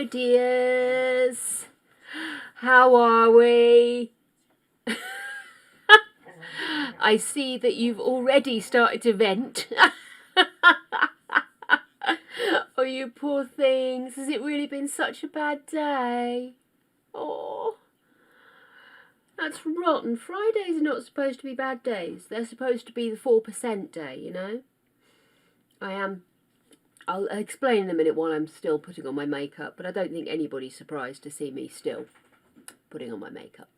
dears. How are we? I see that you've already started to vent. Oh, you poor things. Has it really been such a bad day? Oh, that's rotten. Fridays are not supposed to be bad days. They're supposed to be the 4% day, you know? I'll explain in a minute while I'm still putting on my makeup, but I don't think anybody's surprised to see me still putting on my makeup.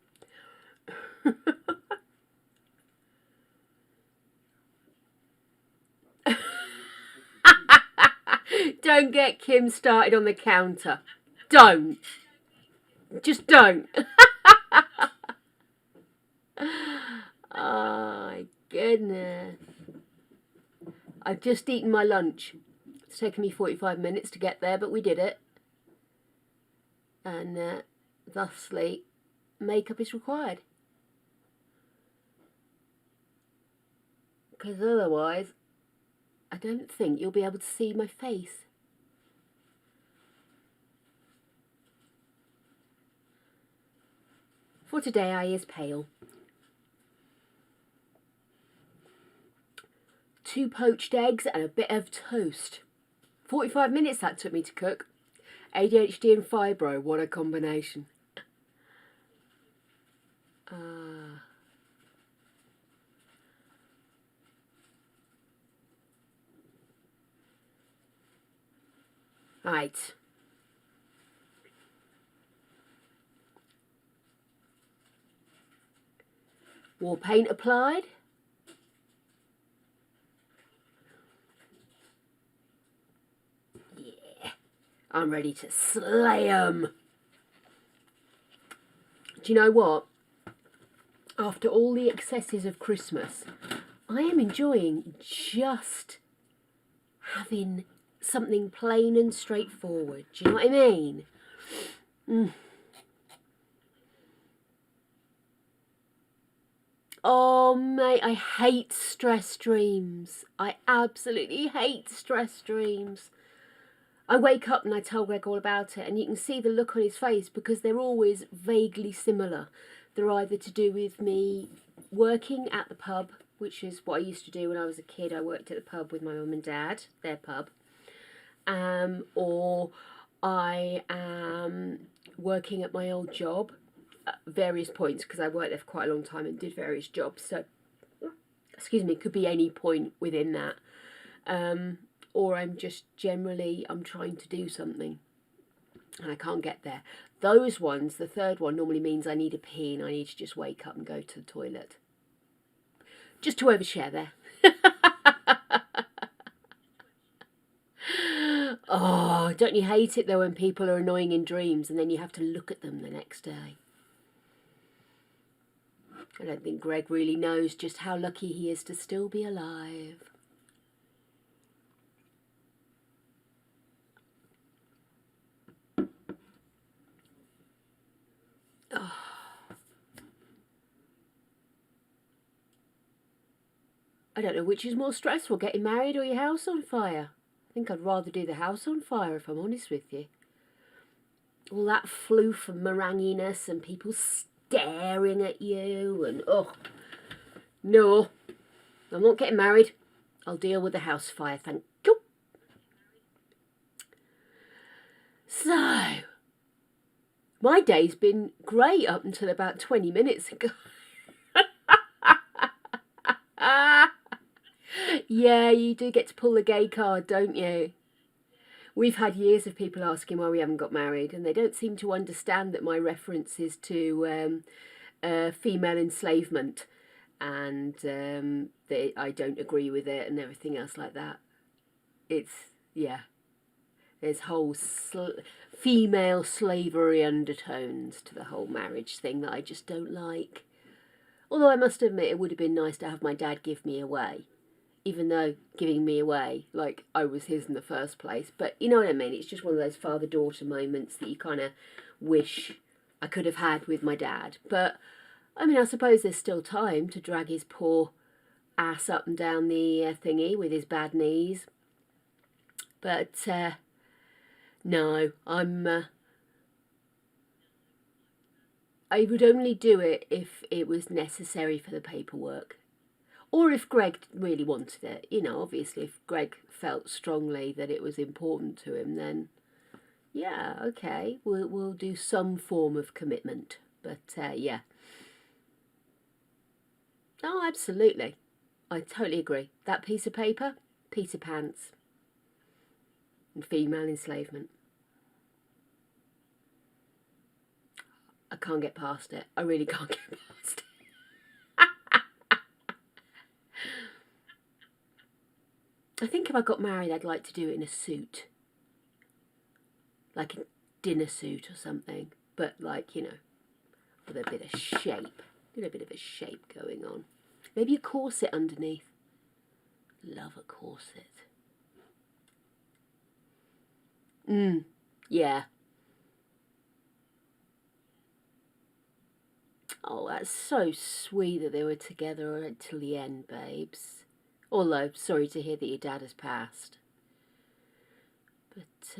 Don't get Kim started on the counter. Don't. Just don't. Oh my goodness. I've just eaten my lunch. It's taken me 45 minutes to get there, but we did it. And thusly, makeup is required. Because otherwise, I don't think you'll be able to see my face. For today, I is pale. 2 poached eggs and a bit of toast. 45 minutes that took me to cook. ADHD and fibro, what a combination. Right. War paint applied. Yeah, I'm ready to slay 'em. Do you know what? After all the excesses of Christmas, I am enjoying just having something plain and straightforward. Do you know what I mean? Oh, mate, I hate stress dreams. I absolutely hate stress dreams. I wake up and I tell Greg all about it, and you can see the look on his face because they're always vaguely similar. They're either to do with me working at the pub, which is what I used to do when I was a kid. I worked at the pub with my mum and dad, their pub. Or I am working at my old job at various points because I worked there for quite a long time and did various jobs. So, excuse me, could be any point within that. Or I'm just generally, I'm trying to do something and I can't get there. Those ones, the third one normally means I need a pee and I need to just wake up and go to the toilet. Just to overshare there. Oh, don't you hate it though when people are annoying in dreams and then you have to look at them the next day? I don't think Greg really knows just how lucky he is to still be alive. Oh. I don't know which is more stressful, getting married or your house on fire. I think I'd rather do the house on fire, if I'm honest with you. All that floof and meringuiness and people staring at you and, oh, no, I'm not getting married. I'll deal with the house fire, thank you. So, my day's been great up until about 20 minutes ago. Yeah, you do get to pull the gay card, don't you? We've had years of people asking why we haven't got married, and they don't seem to understand that my reference is to female enslavement, and I don't agree with it and everything else like that. It's, yeah, there's whole female slavery undertones to the whole marriage thing that I just don't like. Although I must admit it would have been nice to have my dad give me away. Even though giving me away, like I was his in the first place. But you know what I mean? It's just one of those father-daughter moments that you kind of wish I could have had with my dad. But, I mean, I suppose there's still time to drag his poor ass up and down the thingy with his bad knees. But, no, I'm I would only do it if it was necessary for the paperwork. Or if Greg really wanted it. You know, obviously if Greg felt strongly that it was important to him, then yeah, okay, we'll do some form of commitment. But yeah. Oh, absolutely. I totally agree. That piece of paper, Peter Pants, and female enslavement. I can't get past it. I really can't get past it. I think if I got married, I'd like to do it in a suit. Like a dinner suit or something. But like, you know, with a bit of shape. A bit of a shape going on. Maybe a corset underneath. Love a corset. Yeah. Oh, that's so sweet that they were together until the end, babes. Although, sorry to hear that your dad has passed. But,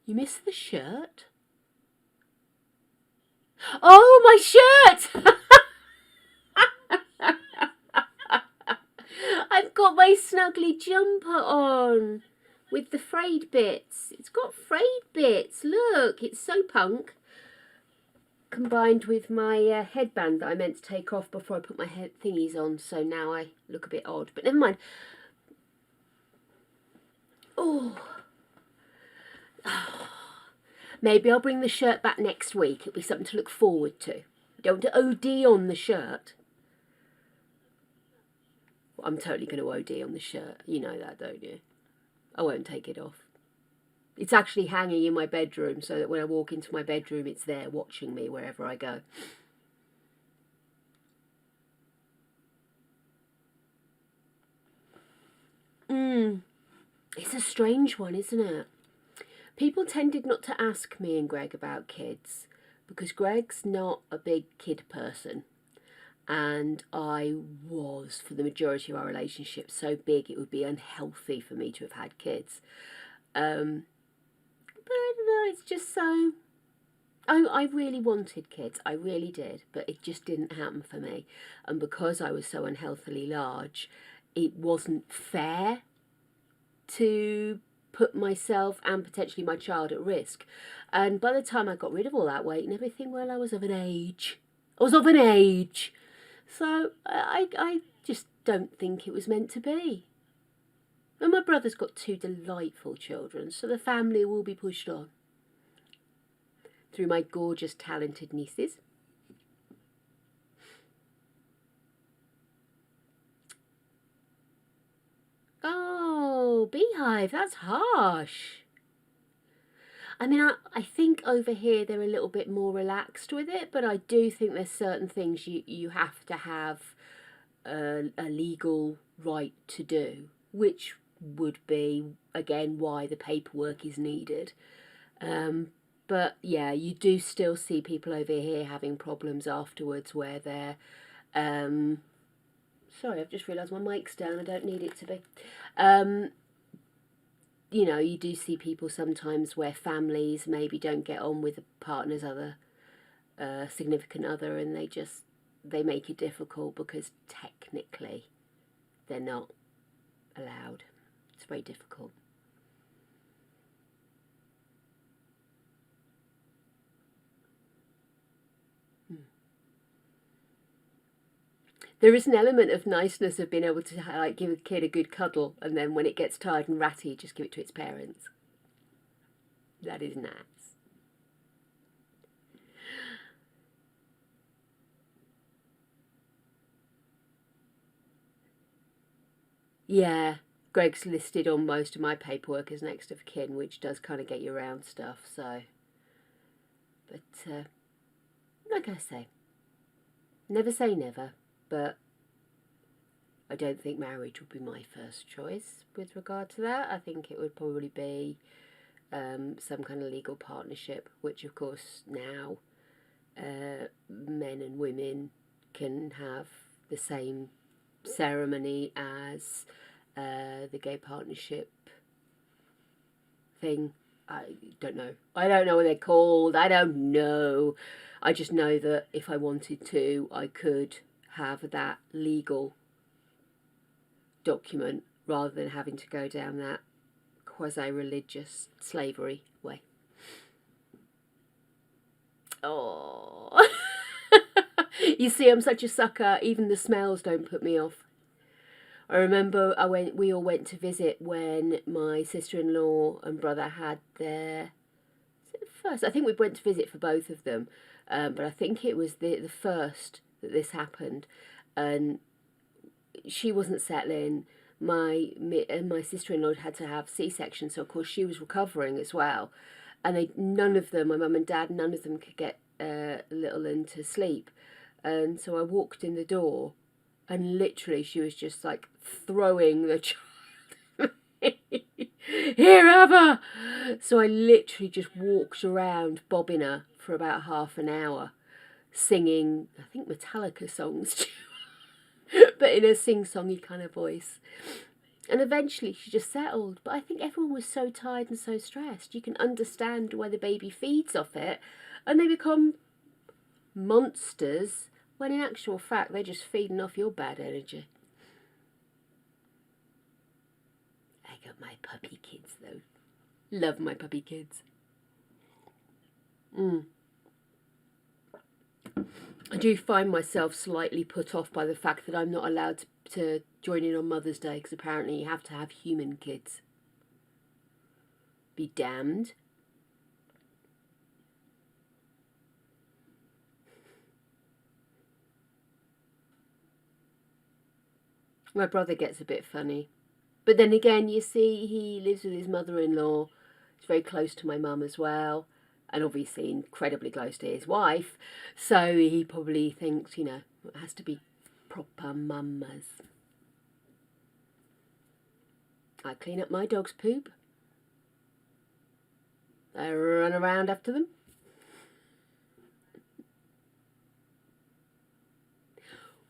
you missed the shirt? Oh, my shirt! I've got my snuggly jumper on with the frayed bits. It's got frayed bits. Look, it's so punk. Combined with my headband that I meant to take off before I put my head thingies on, so now I look a bit odd. But never mind. Oh. Maybe I'll bring the shirt back next week. It'll be something to look forward to. Don't OD on the shirt. Well, I'm totally going to OD on the shirt. You know that, don't you? I won't take it off. It's actually hanging in my bedroom so that when I walk into my bedroom, it's there watching me wherever I go. It's a strange one, isn't it? People tended not to ask me and Greg about kids because Greg's not a big kid person. And I was, for the majority of our relationship, so big it would be unhealthy for me to have had kids. But I don't know, it's just so... I really wanted kids, I really did, but it just didn't happen for me. And because I was so unhealthily large, it wasn't fair to put myself and potentially my child at risk. And by the time I got rid of all that weight and everything, well, I was of an age. So I just don't think it was meant to be. And my brother's got 2 delightful children, so the family will be pushed on through my gorgeous, talented nieces. Oh, beehive, that's harsh. I mean, I think over here they're a little bit more relaxed with it, but I do think there's certain things you have to have a legal right to do, which would be, again, why the paperwork is needed. But yeah, you do still see people over here having problems afterwards where they're... sorry, I've just realised my mic's down. I don't need it to be. You know, you do see people sometimes where families maybe don't get on with the partner's other significant other, and they make it difficult because technically they're not allowed. It's very difficult. There is an element of niceness of being able to like give a kid a good cuddle, and then when it gets tired and ratty, just give it to its parents. That is nice. Yeah, Greg's listed on most of my paperwork as next of kin, which does kind of get you around stuff, so... But, like I say, never say never, but I don't think marriage would be my first choice with regard to that. I think it would probably be some kind of legal partnership, which of course now men and women can have the same ceremony as the gay partnership thing I don't know. I don't know what they're called. I don't know. I just know that if I wanted to, I could have that legal document rather than having to go down that quasi-religious slavery way. Oh, you see, I'm such a sucker. Even the smells don't put me off. I remember we all went to visit when my sister-in-law and brother had their first. I think we went to visit for both of them, but I think it was the first that this happened, and she wasn't settling. My sister-in-law had to have C-section, so of course she was recovering as well, and none of them, my mum and dad, none of them could get little one to sleep, and so I walked in the door, and literally she was just like throwing the child. Here, have her! So I literally just walked around bobbing her for about half an hour, singing, I think, Metallica songs too, but in a sing-songy kind of voice. And eventually she just settled. But I think everyone was so tired and so stressed. You can understand why the baby feeds off it, and they become monsters, when in actual fact they're just feeding off your bad energy. I got my puppy kids though. Love my puppy kids. I do find myself slightly put off by the fact that I'm not allowed to join in on Mother's Day, because apparently you have to have human kids. Be damned. My brother gets a bit funny. But then again, you see, he lives with his mother-in-law. He's very close to my mum as well. And obviously incredibly close to his wife. So he probably thinks, it has to be proper mamas. I clean up my dog's poop. I run around after them.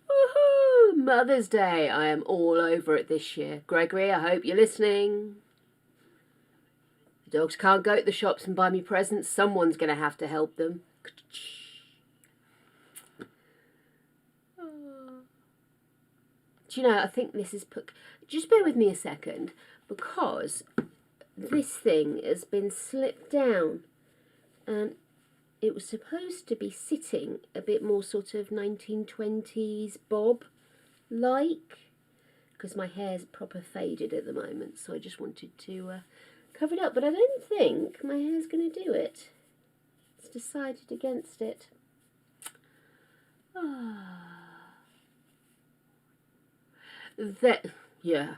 Woohoo! Mother's Day. I am all over it this year. Gregory, I hope you're listening. The dogs can't go to the shops and buy me presents. Someone's going to have to help them. Do you know, I think this is... Just bear with me a second, because this thing has been slipped down, and it was supposed to be sitting a bit more sort of 1920s bob-like, because my hair's proper faded at the moment, so I just wanted to cover it up. But I don't think my hair's going to do it. It's decided against it. Yeah.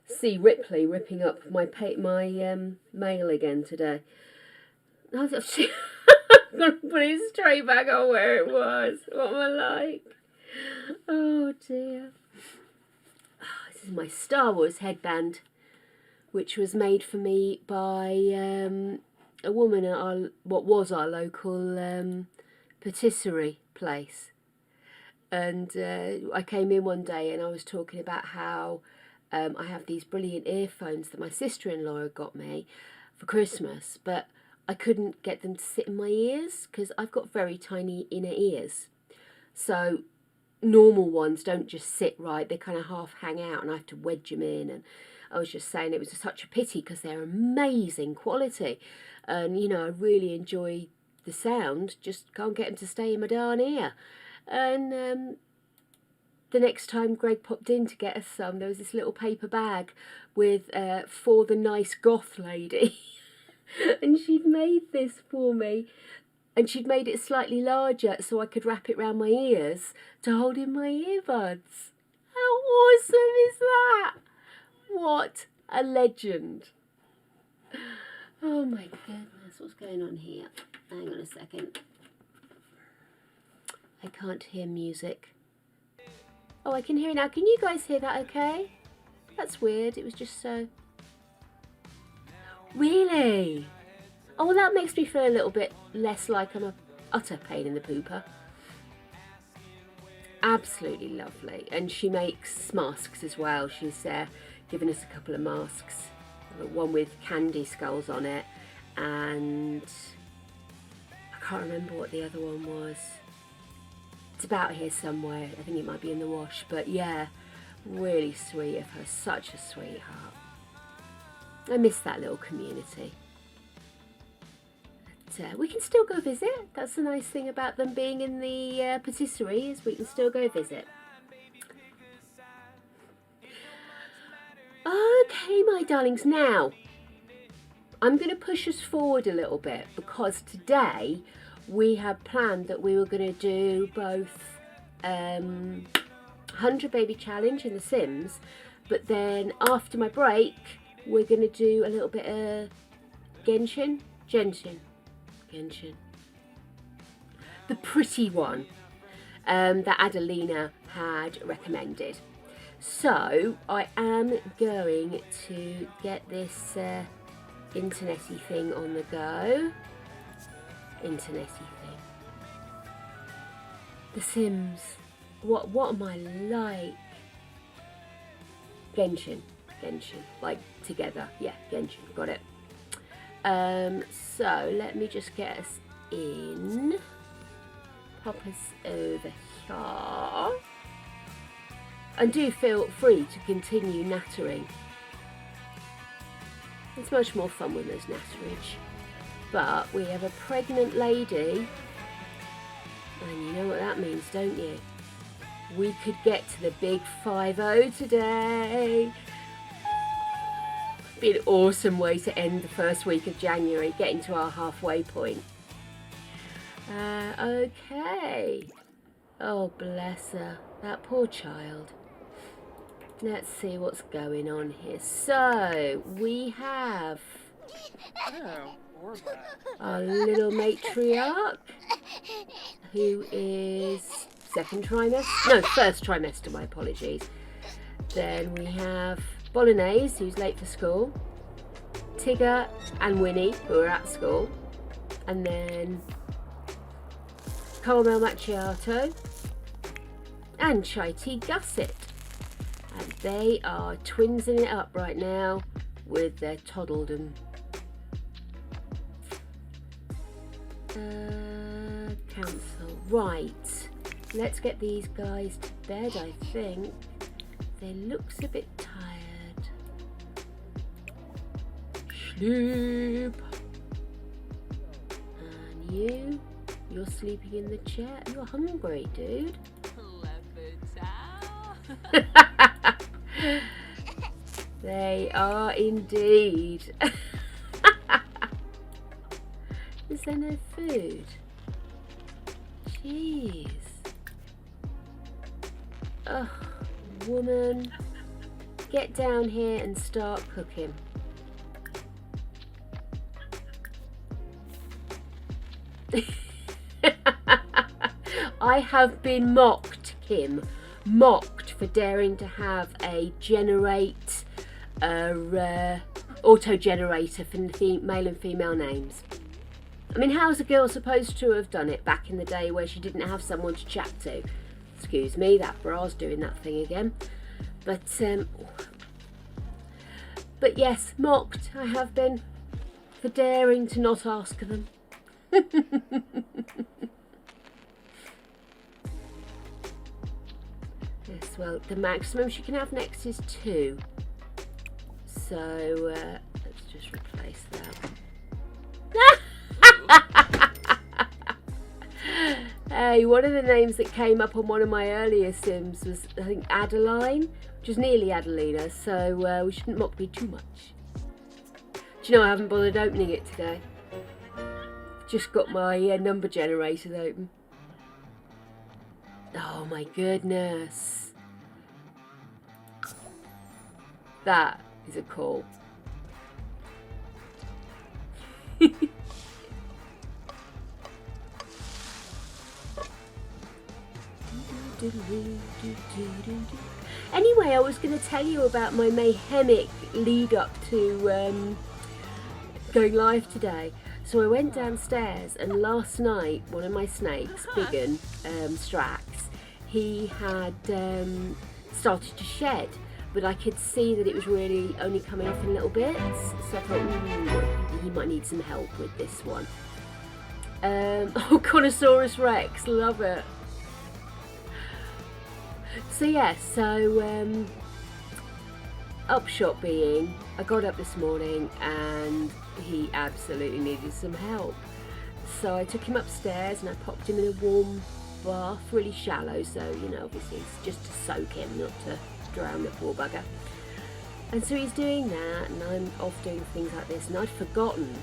See Ripley ripping up my mail again today. I'm going to put it straight back on where it was. What am I like? Oh dear. This is my Star Wars headband, which was made for me by a woman at what was our local patisserie place. And I came in one day and I was talking about how I have these brilliant earphones that my sister-in-law had got me for Christmas, but I couldn't get them to sit in my ears because I've got very tiny inner ears. So normal ones don't just sit right, they kind of half hang out and I have to wedge them in. And I was just saying it was such a pity because they're amazing quality. And, I really enjoy the sound, just can't get them to stay in my darn ear. And the next time Greg popped in to get us some, there was this little paper bag with for the nice goth lady. And she'd made this for me. And she'd made it slightly larger so I could wrap it round my ears to hold in my earbuds. How awesome is that? What a legend. Oh my goodness, what's going on here? Hang on a second. I can't hear music. Oh, I can hear it now. Can you guys hear that okay? That's weird. It was just so... Really? Oh, well, that makes me feel a little bit less like I'm a utter pain in the pooper. Absolutely lovely. And she makes masks as well. She's given us a couple of masks. one with candy skulls on it, and I can't remember what the other one was. It's about here somewhere. I think it might be in the wash, but yeah, really sweet of her. Such a sweetheart. I miss that little community. But, we can still go visit. That's the nice thing about them being in the patisserie, is we can still go visit. Okay, my darlings, now I'm going to push us forward a little bit, because today we had planned that we were going to do both 100 Baby Challenge in The Sims, but then after my break we're going to do a little bit of Genshin, the pretty one that Adelina had recommended. So I am going to get this internety thing on the go. Internety thing. The Sims. What am I like? Genshin. Like together. Yeah, Genshin. Got it. So let me just get us in. Pop us over here. And do feel free to continue nattering. It's much more fun when there's natterage. But we have a pregnant lady, and you know what that means, don't you? We could get to the big 5-0 today. Be an awesome way to end the first week of January, getting to our halfway point. Okay. Oh, bless her. That poor child. Let's see what's going on here. So, we have our little matriarch, who is first trimester, my apologies. Then we have Bolognese, who's late for school, Tigger and Winnie, who are at school, and then Caramel Macchiato and Chai Tea Gusset. And they are twinsing it up right now with their toddledom. Cancel. Right. Let's get these guys to bed, I think. They looks a bit tired. Sleep. And you're sleeping in the chair. You're hungry, dude. They are indeed. Is there no food? Jeez. Ugh, woman. Get down here and start cooking. I have been mocked, Kim. Mocked for daring to have a auto-generator for male and female names. I mean, how's a girl supposed to have done it back in the day where she didn't have someone to chat to? Excuse me, that bra's doing that thing again. But yes, mocked I have been for daring to not ask them. Yes, well, the maximum she can have next is 2. So let's just replace that. Hey, one of the names that came up on one of my earlier Sims was, I think, Adeline, which is nearly Adelina, so we shouldn't mock me too much. Do you know, I haven't bothered opening it today. Just got my number generators open. Oh my goodness. That is a call. Anyway, I was going to tell you about my mayhemic lead up to going live today. So I went downstairs, and last night one of my snakes, Biggin, Strax, he had started to shed, but I could see that it was really only coming off in little bits. So I thought, he might need some help with this one. Oh, Connosaurus Rex, love it. So yeah, upshot being, I got up this morning and he absolutely needed some help. So I took him upstairs and I popped him in a warm bath, really shallow, so obviously it's just to soak him, not to drown the poor bugger. And so he's doing that, and I'm off doing things like this, and I'd forgotten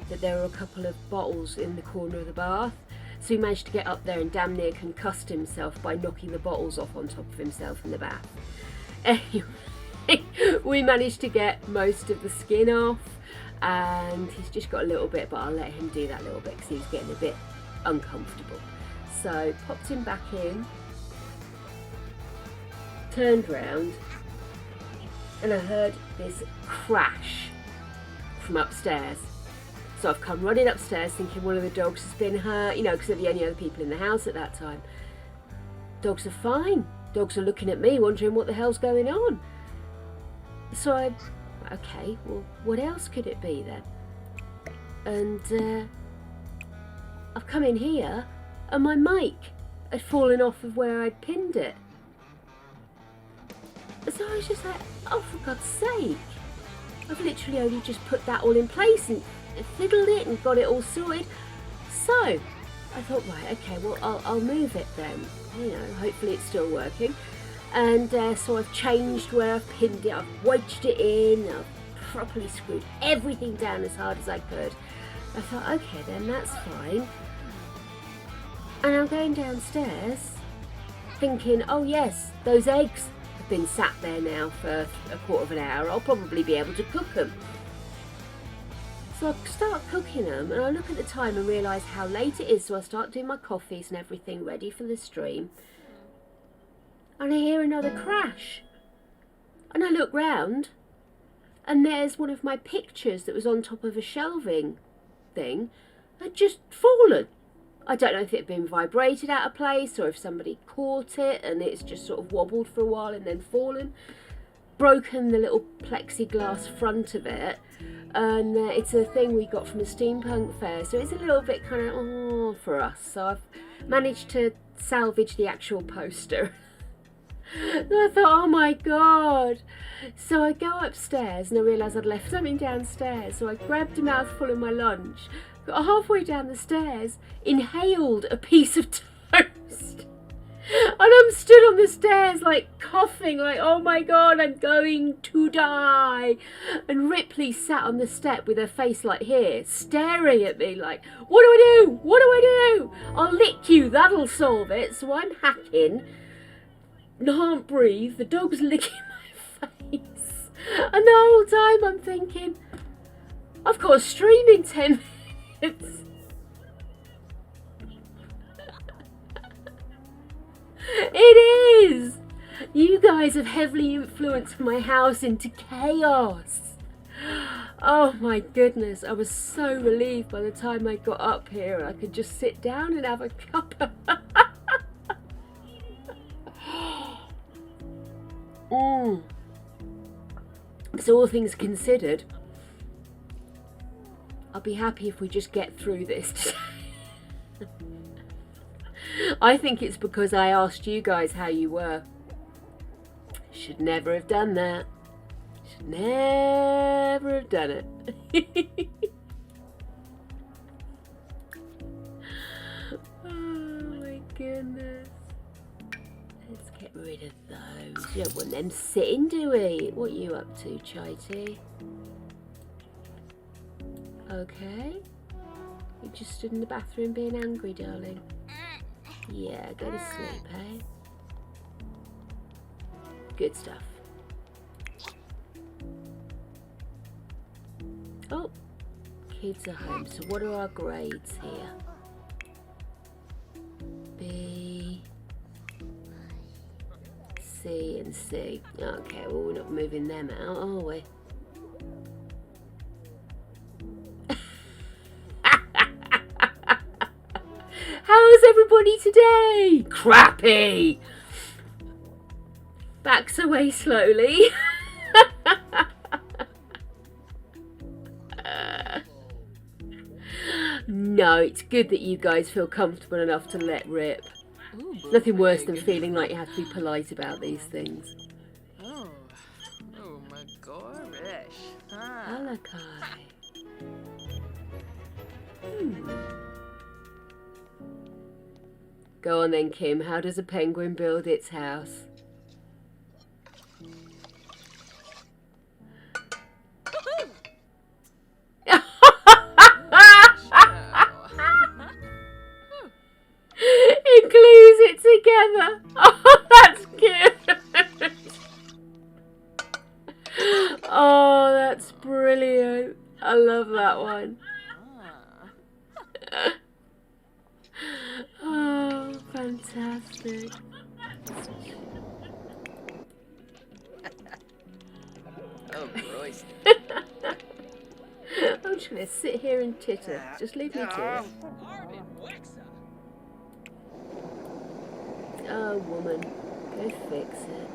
that there were a couple of bottles in the corner of the bath. So he managed to get up there and damn near concussed himself by knocking the bottles off on top of himself in the bath. Anyway, we managed to get most of the skin off, and he's just got a little bit, but I'll let him do that little bit because he was getting a bit uncomfortable. So popped him back in, turned round, and I heard this crash from upstairs. So I've come running upstairs thinking one of the dogs has been hurt, because they're the only other people in the house at that time. Dogs are fine. Dogs are looking at me wondering what the hell's going on. So okay, well, what else could it be then? And I've come in here and my mic had fallen off of where I'd pinned it. So I was just like, oh, for God's sake. I've literally only just put that all in place and fiddled it and got it all sorted. So I thought, right, okay, well, I'll move it then. Hopefully it's still working. And so I've changed where I've pinned it, I've wedged it in, I've properly screwed everything down as hard as I could. I thought, okay then, that's fine. And I'm going downstairs thinking, oh yes, those eggs have been sat there now for a quarter of an hour, I'll probably be able to cook them. So I start cooking them, and I look at the time and realise how late it is, so I start doing my coffees and everything ready for the stream. And I hear another crash. And I look round, and there's one of my pictures that was on top of a shelving thing had just fallen. I don't know if it had been vibrated out of place or if somebody caught it and it's just sort of wobbled for a while and then fallen. Broken the little plexiglass front of it, and it's a thing we got from a steampunk fair, so it's a little bit kind of for us. So I've managed to salvage the actual poster. And I thought, oh my God. So I go upstairs and I realise I'd left something downstairs, so I grabbed a mouthful of my lunch, got halfway down the stairs, inhaled a piece of toast, and I'm stood on the stairs like coughing, like, oh my God, I'm going to die. And Ripley sat on the step with her face like here, staring at me like, what do I do? What do I do? I'll lick you, that'll solve it. So I'm hacking, can't breathe, the dog's licking my face, and the whole time I'm thinking, I've got a stream in 10 minutes. It is! You guys have heavily influenced my house into chaos. Oh my goodness, I was so relieved by the time I got up here I could just sit down and have a cuppa. So all things considered, I'll be happy if we just get through this today. I think it's because I asked you guys how you were. Should never have done that. Should never have done it. Oh my goodness. Let's get rid of those. You don't want them sitting, do we? What are you up to, Chai Tea? Okay. You just stood in the bathroom being angry, darling. Yeah, go to sleep, eh? Good stuff. Oh, kids are home. So what are our grades here? B, C and C. Okay, well, we're not moving them out, are we? How's everybody today? Crappy! Backs away slowly. No, it's good that you guys feel comfortable enough to let rip. There's nothing worse than feeling like you have to be polite about these things. Oh my gosh. Alakai. Go on then, Kim. How does a penguin build its house? It glues it together. Oh, that's good. Oh, that's brilliant. I love that one. Oh, fantastic. Oh, Royce. I'm just going to sit here and titter. Just leave me to it. Oh, woman. Go fix it.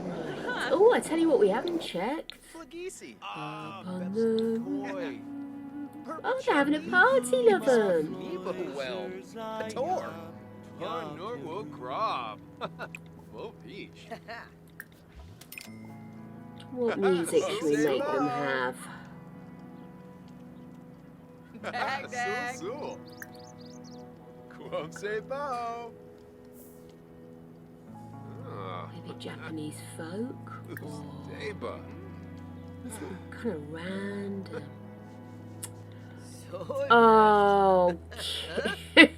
Right. Oh, I tell you what we haven't checked. Up on the... Oh, they're having a party, love 'em. What music should we make them have? Maybe Japanese folk? Or something kind of random. Oh, Kim.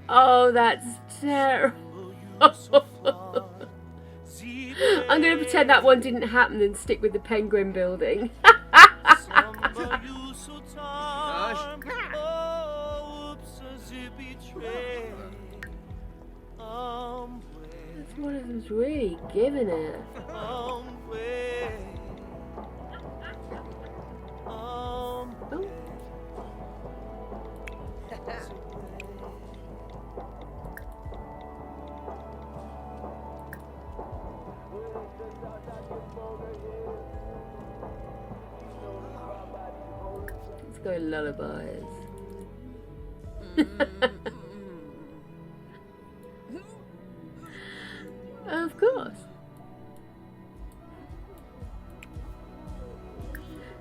Oh, that's terrible. I'm going to pretend that one didn't happen and stick with the penguin building. That's one of them's really giving it. Oh. Let's go lullabies. Of course.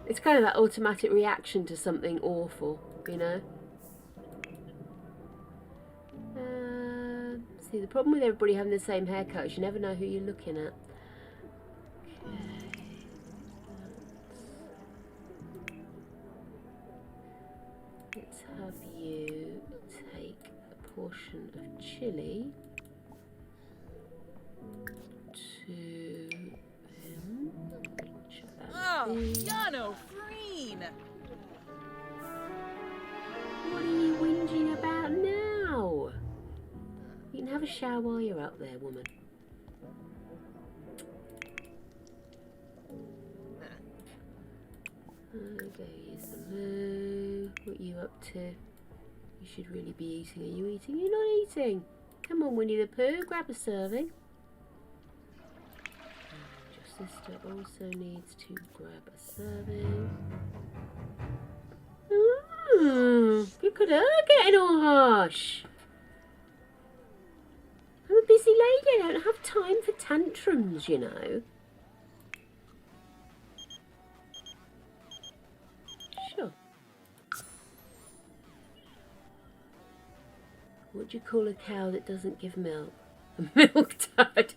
It's kind of that automatic reaction to something awful, you know? See, the problem with everybody having the same haircut is you never know who you're looking at. Okay. Let's have you take a portion of chili to him. Oh, Yano Freen! What are you whinging about now? You can have a shower while you're up there, woman. Go use the loo. What are you up to? You should really be eating. Are you eating? You're not eating. Come on, Winnie the Pooh, grab a serving. Your sister also needs to grab a serving. Look at her getting all harsh. I'm a busy lady. I don't have time for tantrums, you know. Sure. What do you call a cow that doesn't give milk? A milk dud.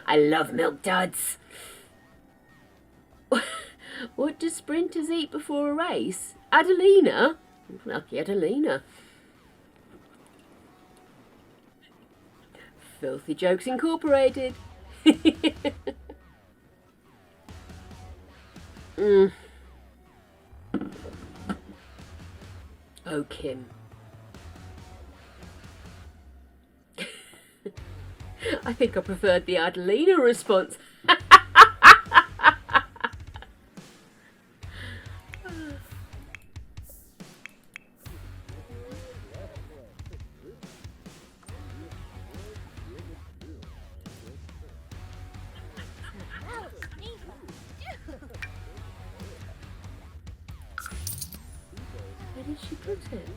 I love milk duds. What do sprinters eat before a race? Adelina? Lucky Adelina. Filthy Jokes Incorporated. Oh, Kim. I think I preferred the Adelina response. Where did she put it?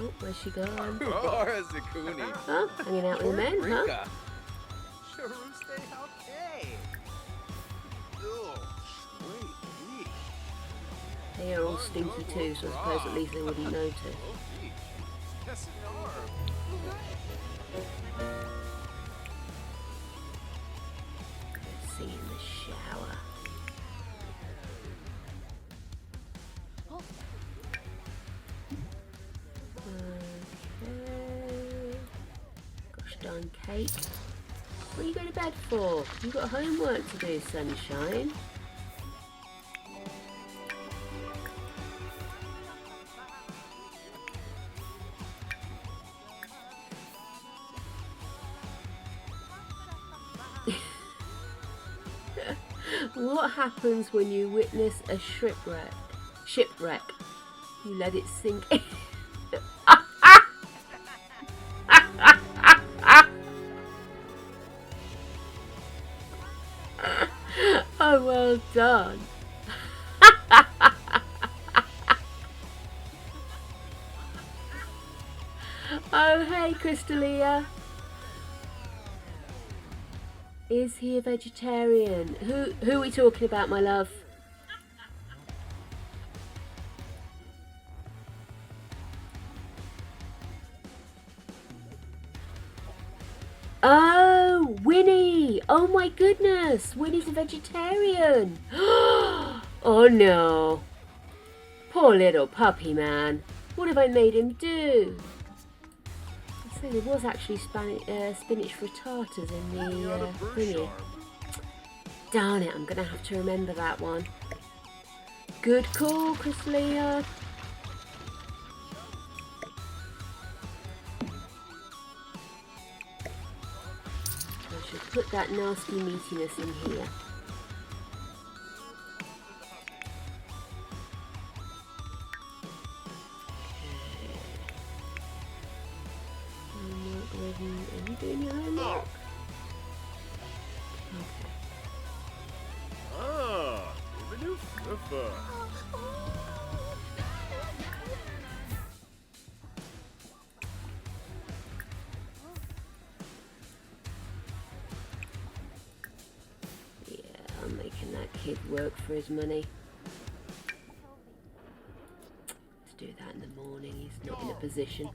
Oh, where's she gone? Oh, hanging out with the men, huh? They are all stinky too, so I suppose at least they wouldn't notice. Let's see in the shower. Okay. Gosh darn cake. What are you going to bed for? You've got homework to do, sunshine. What happens when you witness a shipwreck? You let it sink in. Oh, well done. Oh, hey, Crystalia. Is he a vegetarian? Who are we talking about, my love? Oh, Winnie! Oh my goodness! Winnie's a vegetarian! Oh no! Poor little puppy man. What have I made him do? So there was actually spinach frittatas in the thingy. Darn it, I'm going to have to remember that one. Good call, Crystalia. I should put that nasty meatiness in here. Are you doing your homework? Okay. Yeah, I'm making that kid work for his money. Let's do that in the morning. He's not in a position.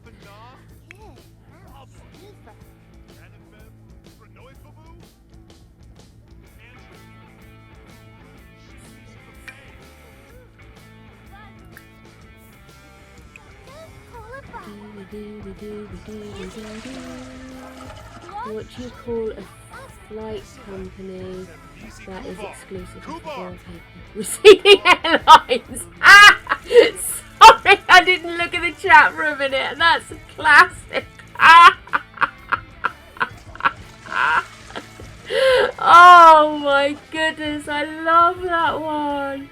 What do you call a flight company that is exclusive to 4 people? Receiving Airlines! Ah! Sorry, I didn't look at the chat for a minute. That's a classic. Oh my goodness, I love that one.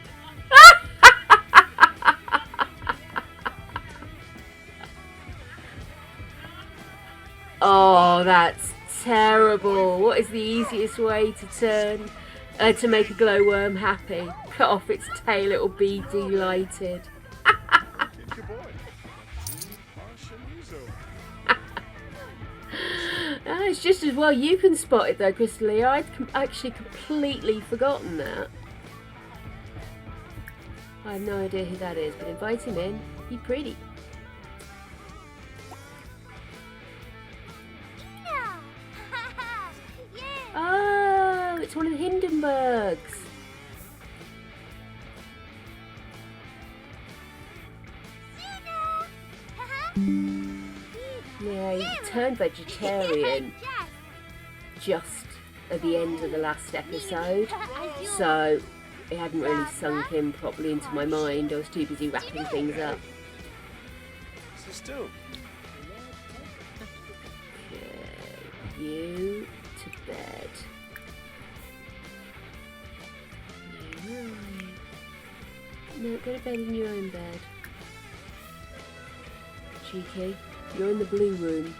Oh, that's terrible. What is the easiest way to make a glowworm happy? Cut off its tail, it'll be delighted. It's just as well you can spot it though, Crystalia. I'd actually completely forgotten that. I have no idea who that is, but invite him in. He's pretty. Oh, it's one of the Hindenburgs. Yeah, he turned vegetarian just at the end of the last episode, so it hadn't really sunk in properly into my mind. I was too busy wrapping things up. Okay, you to bed. No, go to bed in your own bed. Cheeky, you're in the blue room.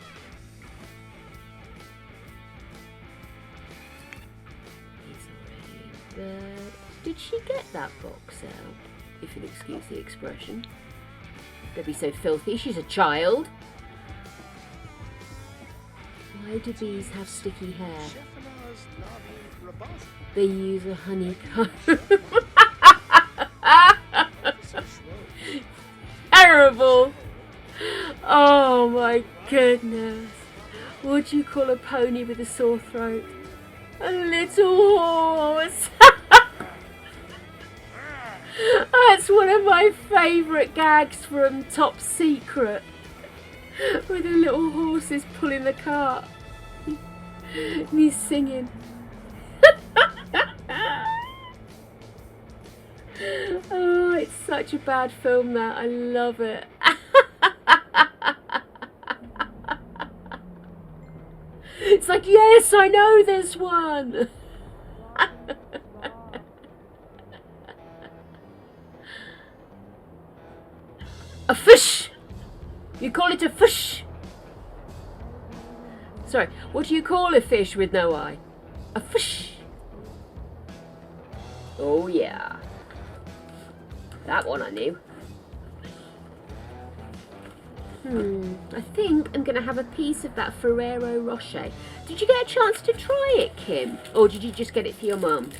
He's already in bed. Did she get that box out? If you'll excuse the expression. Don't be so filthy, she's a child. Why do bees have sticky hair? They use a honeycomb. Terrible! Oh my goodness. What do you call a pony with a sore throat? A little horse! That's one of my favourite gags from Top Secret. Where the little horse is pulling the cart. And he's singing. Oh, it's such a bad film that. I love it. It's like, yes, I know this one. A fish. You call it a fish? Sorry, what do you call a fish with no eye? A fish. Oh yeah. That one I knew. I think I'm going to have a piece of that Ferrero Rocher. Did you get a chance to try it, Kim? Or did you just get it for your mum?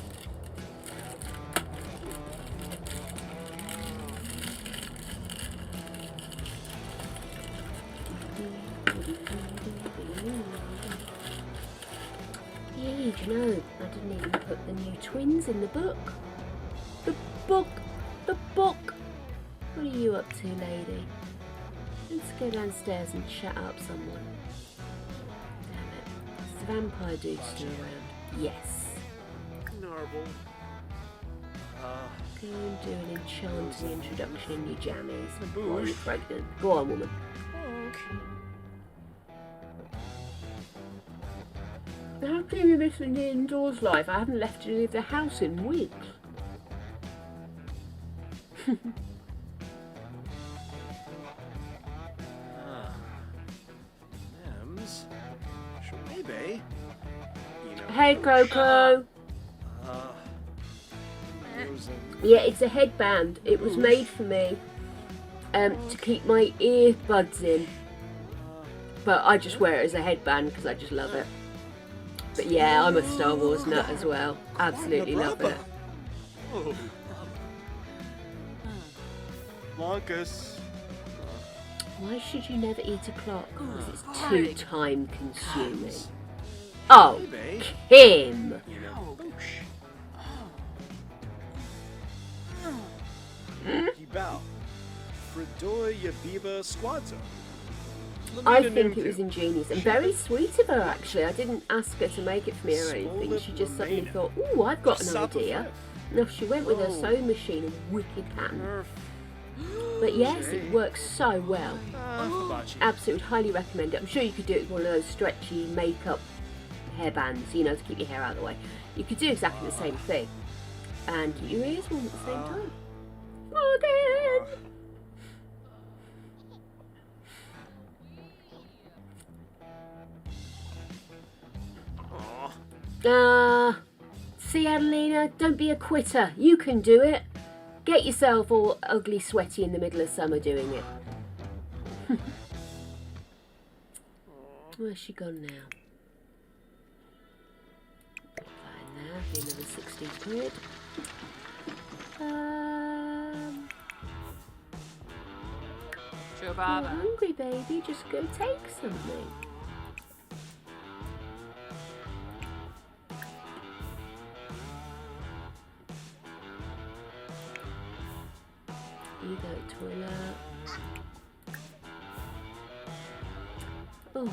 Hey, do you know, I didn't even put the new twins in the book. The book! The book! What are you up to, lady? Let's go downstairs and chat up someone. Damn it. Is the vampire dude still around? Yes. Narble. Go and do an enchanting introduction in your jammies while you're pregnant. Go on, woman. How can you miss the indoors life? I haven't left any of the house in weeks. Nems. Sure, maybe. You know, Hey, Coco. Yeah, it's a headband. It was made for me to keep my earbuds in. But I just wear it as a headband because I just love it. But yeah, I'm a Star Wars nut as well. Absolutely love it. Oh. Marcus. Why should you never eat a clock? Because it's too time consuming. Oh, Kim! You know, Yibao. Fredoy Yabiba Squadzo. I think it was ingenious and very sweet of her, actually. I didn't ask her to make it for me or anything. She just suddenly thought, ooh, I've got an idea. No, she went with her sewing machine and wicked pattern. But yes, it works so well. Absolutely, highly recommend it. I'm sure you could do it with one of those stretchy makeup hairbands, you know, to keep your hair out of the way. You could do exactly the same thing. And keep your ears warm at the same time. Morgan! See, Adelina, don't be a quitter. You can do it. Get yourself all ugly sweaty in the middle of summer doing it. Where's she gone now? Fine now, be another 60 quid. Sure, You're Baba. hungry, baby. Just go take something. You go toilet. Oh,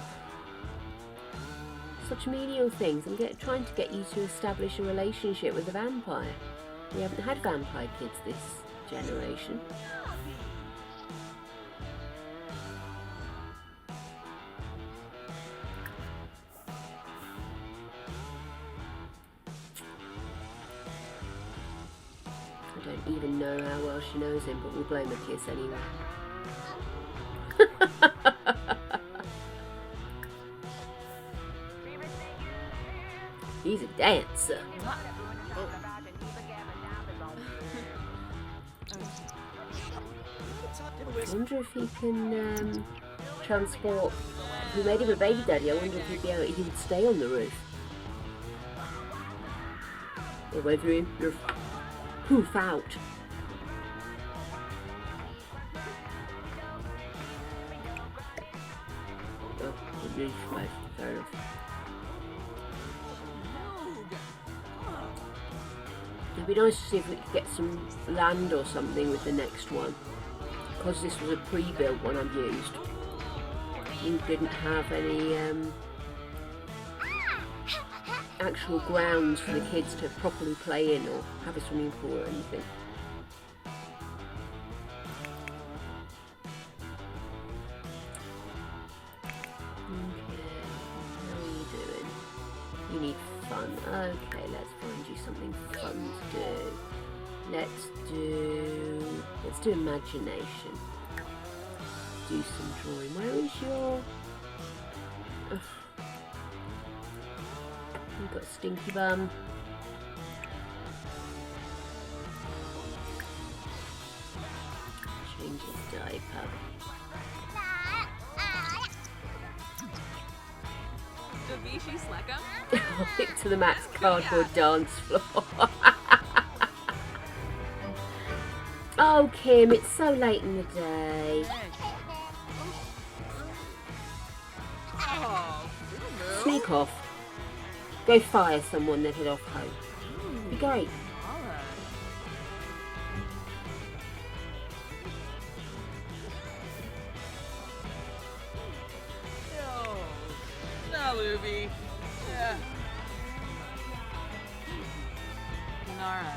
such menial things. I'm trying to get you to establish a relationship with a vampire. We haven't had vampire kids this generation. I don't even know how well she knows him, but we'll blow him a kiss anyway. He's a dancer. I wonder if he can transport. If we made him a baby daddy, I wonder if he would stay on the roof. Or whether he'd poof out. Oh, the roof, right, fair enough. It'd be nice to see if we could get some land or something with the next one. Because this was a pre-built one I've used. You didn't have any actual grounds for the kids to properly play in or have a swimming pool or anything. Okay, how are you doing? You need fun. Okay, let's find you something fun to do. Let's do imagination. Do some drawing. Where is your... Ugh. You've got a stinky bum. Change his diaper. Davishi Sleckum? Pick to the max cardboard dance floor. Oh, Kim, it's so late in the day. Sneak off. Go fire someone, then head off home. Be great. No, Luby. Yeah. Nara.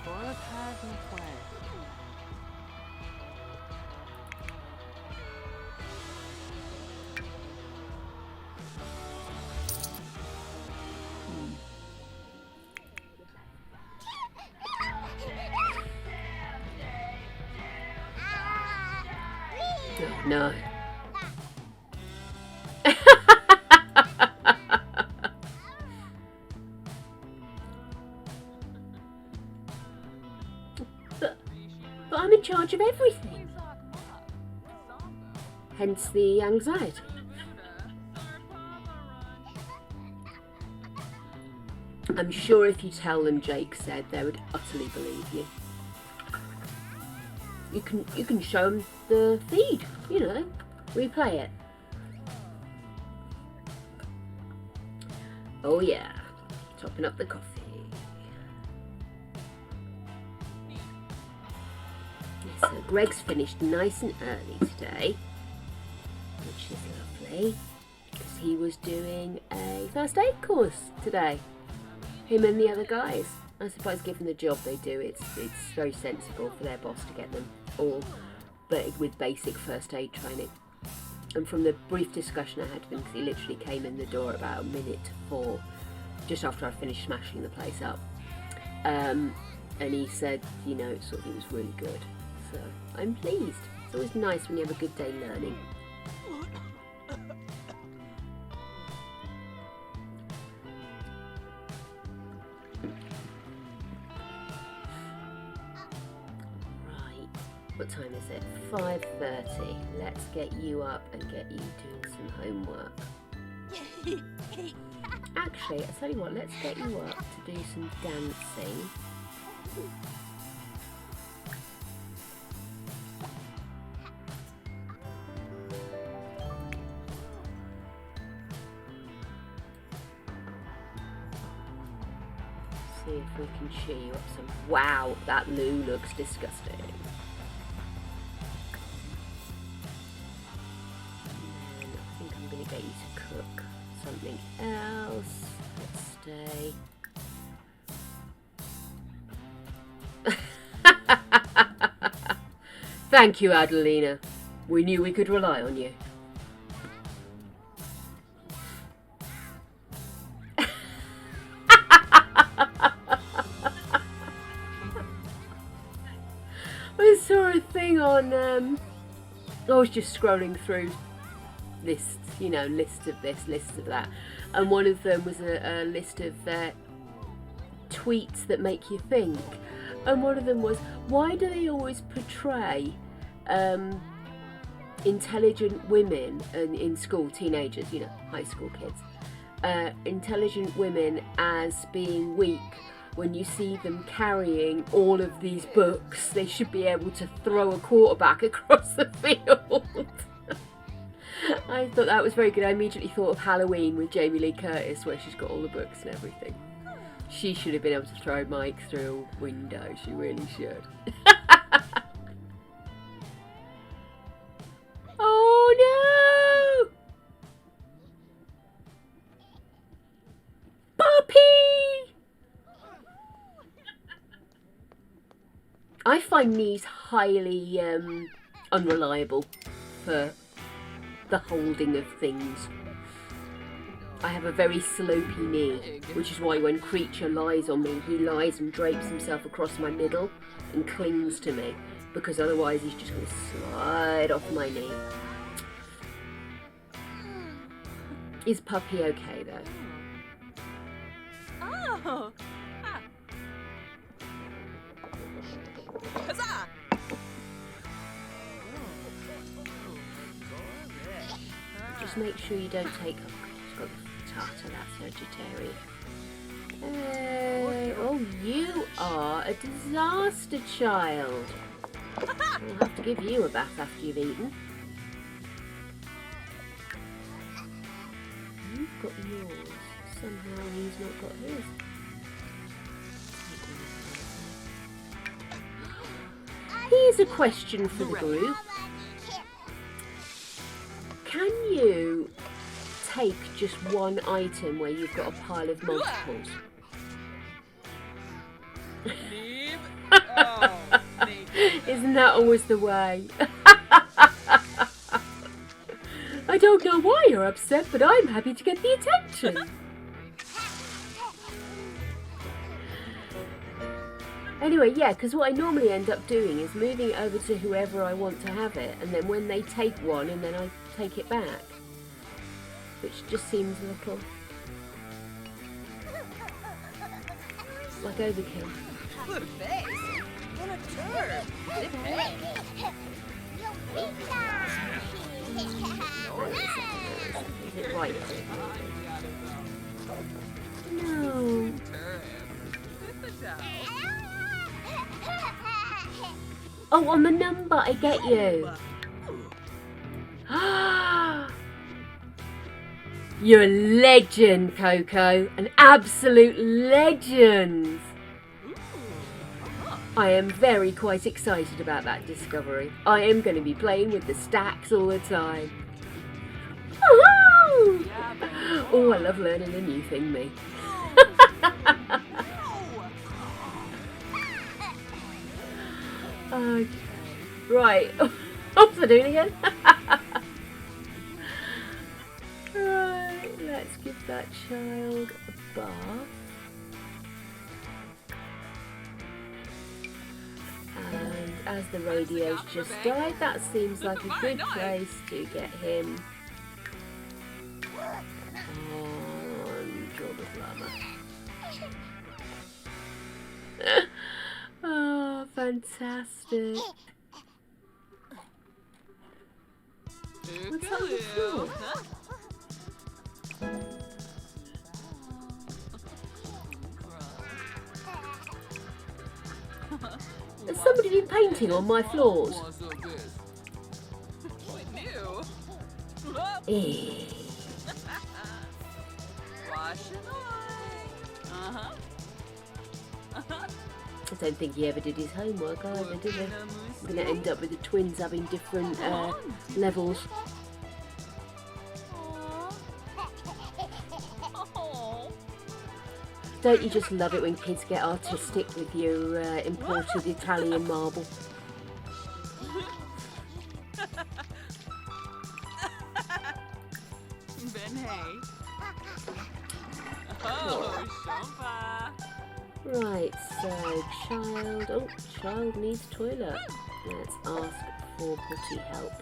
Spoil a pad and play. Oh, no. But I'm in charge of everything. Hence the anxiety. I'm sure if you tell them Jake said, they would utterly believe you. You can show them the feed, you know, replay it. Oh yeah, topping up the coffee. So Greg's finished nice and early today, which is lovely, because he was doing a first aid course today. Him and the other guys. I suppose given the job they do, it's very sensible for their boss to get them all with basic first aid training. And from the brief discussion I had with him, because he literally came in the door about 4:01, just after I finished smashing the place up, and he said, you know, it was really good. So I'm pleased. It's always nice when you have a good day learning. What time is it? 5:30. Let's get you up and get you doing some homework. Actually, I'll tell you what, let's get you up to do some dancing. See if we can cheer you up some. Wow, that loo looks disgusting. something else. Let's stay. Thank you, Adelina. We knew we could rely on you. I saw a thing on, I was just scrolling through lists, you know, lists of this, lists of that, and one of them was a list of tweets that make you think, and one of them was, why do they always portray intelligent women in school, teenagers, you know, high school kids, intelligent women as being weak when you see them carrying all of these books? They should be able to throw a quarterback across the field. I thought that was very good. I immediately thought of Halloween with Jamie Lee Curtis, where she's got all the books and everything. She should have been able to throw Mike through a window. She really should. Oh no! Puppy! I find knees highly unreliable for the holding of things. I have a very slopey knee, which is why when Creature lies on me, he lies and drapes himself across my middle and clings to me, because otherwise he's just going to slide off my knee. Is Puppy okay though? Oh! Ah. Huzzah! Just make sure you don't take... It's got the tartar, that's vegetarian. Oh, you are a disaster child. I'll have to give you a bath after you've eaten. You've got yours. Somehow he's not got his. Here's a question for the group. Can you take just one item where you've got a pile of multiples? Neeb. Oh, Neeb. Isn't that always the way? I don't know why you're upset, but I'm happy to get the attention. Anyway, yeah, because what I normally end up doing is moving it over to whoever I want to have it, and then when they take one, and then I take it back. Which just seems a little... like overkill. Good face. What a turd. Good face. Is it right? No. Oh, on the number, I get you. You're a legend, Coco. An absolute legend. I am very quite excited about that discovery. I am going to be playing with the stacks all the time. Woohoo! Oh, I love learning a new thing, me. Okay. Right. Oops, I'm doing it again. Right, let's give that child a bath. And as the radio's just died, that seems like a good place to get him on Jordan's llama. Oh, fantastic. What's on the floor? Has somebody been painting on my floors? Eh. I don't think he ever did his homework either, did he? I'm going to end up with the twins having different levels. Don't you just love it when kids get artistic with your imported Italian marble? Ben hey. Oh, Shompa. Right, so child needs toilet. Let's ask for potty help.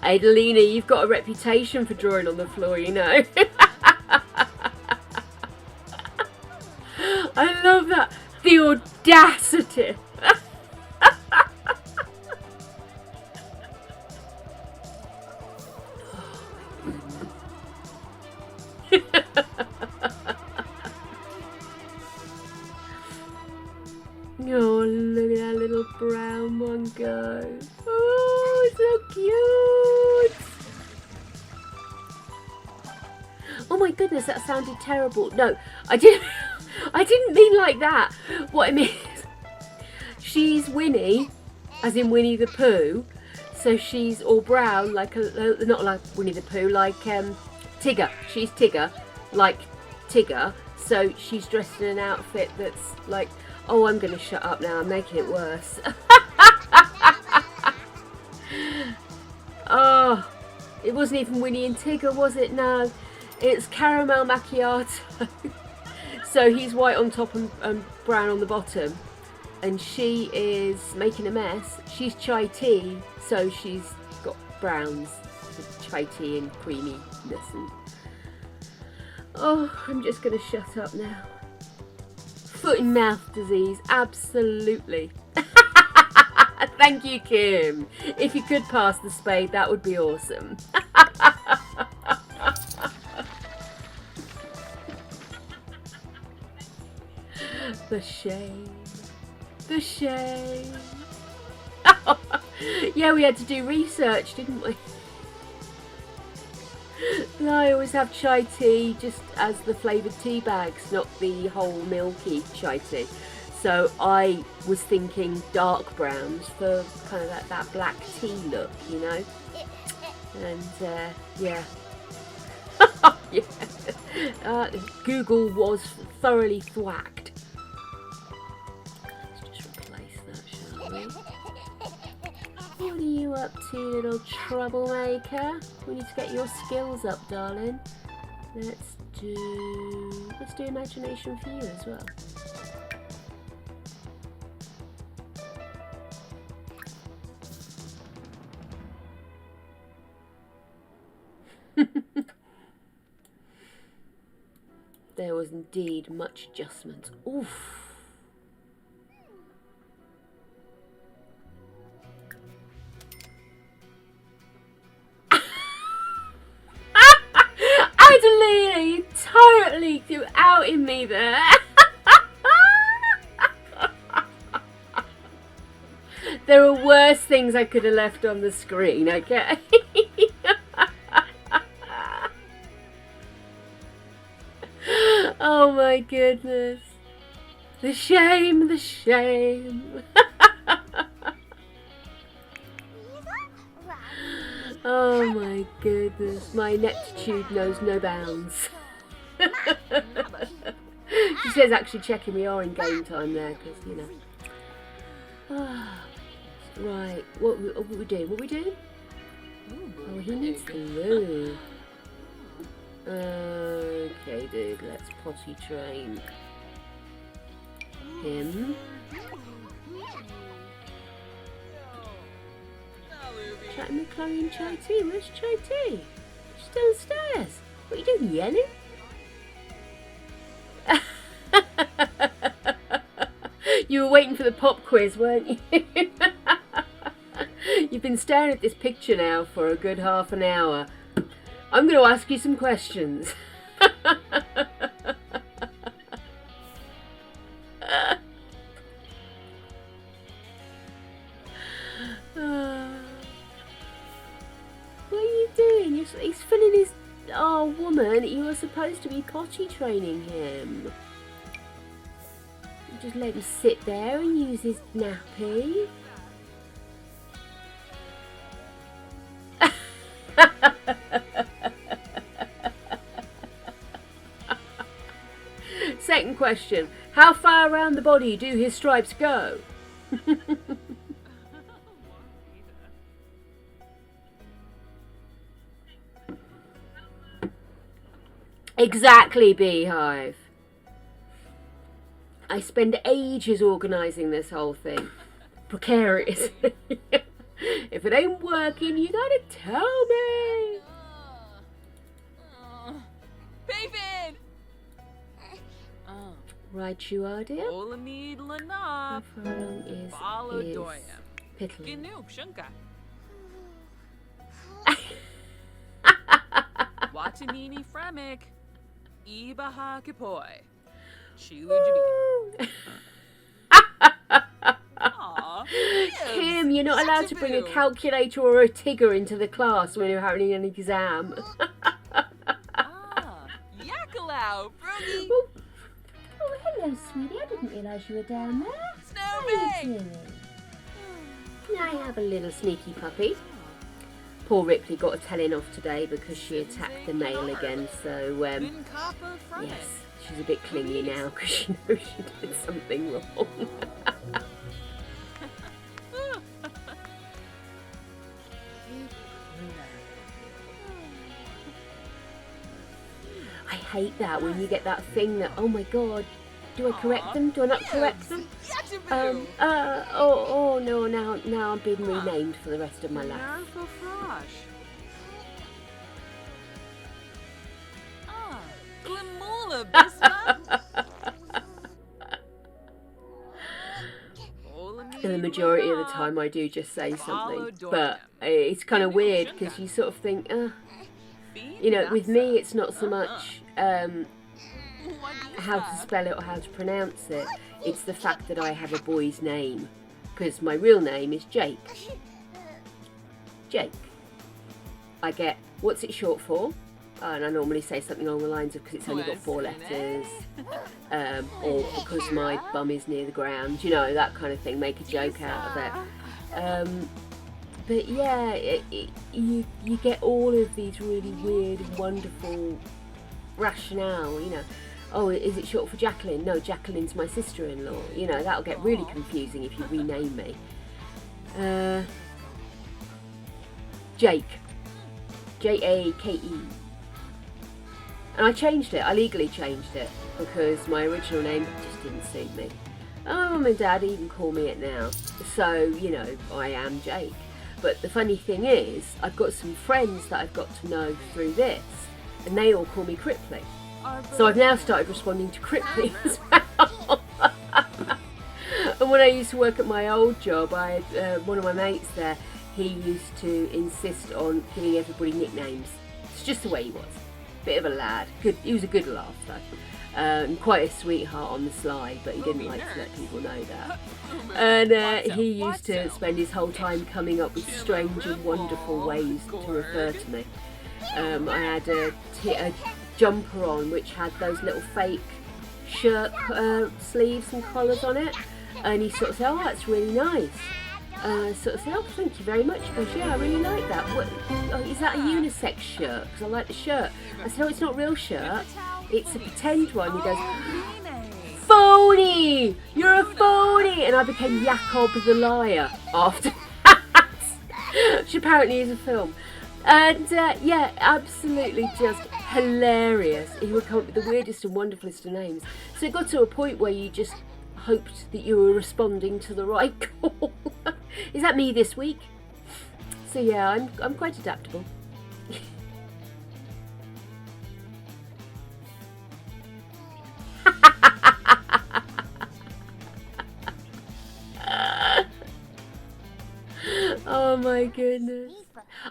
Adelina, you've got a reputation for drawing on the floor, you know. I love that. The audacity. Oh, look at that little brown one go. Oh, so cute. Oh my goodness, that sounded terrible. No, I didn't mean like that. What I mean is, she's Winnie, as in Winnie the Pooh. So she's all brown, like not like Winnie the Pooh, like Tigger. She's Tigger, like Tigger. So she's dressed in an outfit that's like, oh, I'm going to shut up now. I'm making it worse. Oh, it wasn't even Winnie and Tigger, was it? No, it's caramel macchiato. So he's white on top and brown on the bottom, and she is making a mess. She's chai tea, so she's got browns, chai tea and creaminess. And oh, I'm just going to shut up now. Foot and mouth disease, absolutely. Thank you, Kim. If you could pass the spade, that would be awesome. The shame. The shame. Yeah, we had to do research, didn't we? I always have chai tea just as the flavoured tea bags, not the whole milky chai tea. So I was thinking dark browns for kind of that black tea look, you know. And yeah. Yeah. Google was thoroughly thwacked. Let's just replace that, shall we? What are you up to, little troublemaker? We need to get your skills up, darling. Let's do imagination for you as well. There was indeed much adjustment. Oof. Adelina, you totally threw out in me there. There are worse things I could have left on the screen, okay? Oh my goodness. The shame, the shame. Oh my goodness, my ineptitude knows no bounds. She says actually checking we are in game time there, because, you know. Right, what we doing? What we doing? Oh, he needs the loo. Okay, dude, let's potty train him. Chatting with Chloe and Chai Tea. Where's Chai Tea? She's downstairs. What are you doing, yelling? You were waiting for the pop quiz, weren't you? You've been staring at this picture now for a good half an hour. I'm going to ask you some questions. What are you doing? He's filling his... Oh, woman, you were supposed to be potty training him. You just let him sit there and use his nappy. Second question. How far around the body do his stripes go? Exactly, Beehive. I spend ages organising this whole thing. Precarious. If it ain't working, you gotta tell me. David! Right you are, dear. Olamid How Lanab. far along is Baladoyam. his piddling? Ginook Shunka. Watanini Fremic. Ibaha Kipoi. Chilu Jabi. Aw. Kim, you're not allowed to bring a calculator or a Tigger into the class when you're having an exam. Yakalau, Brody. Oh, hello, sweetie. I didn't realise you were down there. How are you Snowbang. doing? Can I have a little sneaky puppy? Poor Ripley got a telling off today because she attacked the male again, so Lin Kappa Fremic. yes, she's a bit clingy now because she knows she did something wrong. I hate that when you get that thing that, oh my god, do I correct them? Do I not correct them? Oh no, now I'm being renamed for the rest of my life. Narfa Frosh. Glimula Bisma. And the majority of the time I do just say something, but it's kind of weird because you sort of think, you know, with me it's not so much how to spell it or how to pronounce it, it's the fact that I have a boy's name, because my real name is Jake. Jake. I get, what's it short for? And I normally say something along the lines of, because it's only got 4 letters, or because my bum is near the ground, you know, that kind of thing, make a joke out of it. But yeah, you get all of these really weird, wonderful rationale, you know. Oh, is it short for Jacqueline? No, Jacqueline's my sister-in-law. You know, that'll get really confusing if you rename me. Jake. J-A-K-E. And I changed it. I legally changed it because my original name just didn't suit me. Oh, Mum and Dad even call me it now. So, you know, I am Jake. But the funny thing is, I've got some friends that I've got to know through this, and they all call me Cripply. So I've now started responding to Cripply as well. And when I used to work at my old job, I had one of my mates there, he used to insist on giving everybody nicknames. It's just the way he was. Bit of a lad. Good. He was a good laugh though. And quite a sweetheart on the sly, but he didn't like to let people know that. And he used to spend his whole time coming up with strange and wonderful ways to refer to me. I had a jumper on which had those little fake shirt sleeves and collars on it, and he sort of said, oh, that's really nice. Sort of said, oh, thank you very much. He goes, yeah, I really like that. What, is that a unisex shirt? Because I like the shirt. I said, oh, it's not a real shirt. It's a pretend one. He goes, phony! You're a phony! And I became Jacob the Liar after that, which apparently is a film. And yeah, absolutely just hilarious. He would come up with the weirdest and wonderfulest of names. So it got to a point where you just hoped that you were responding to the right call. Is that me this week? So yeah, I'm quite adaptable. Oh my goodness.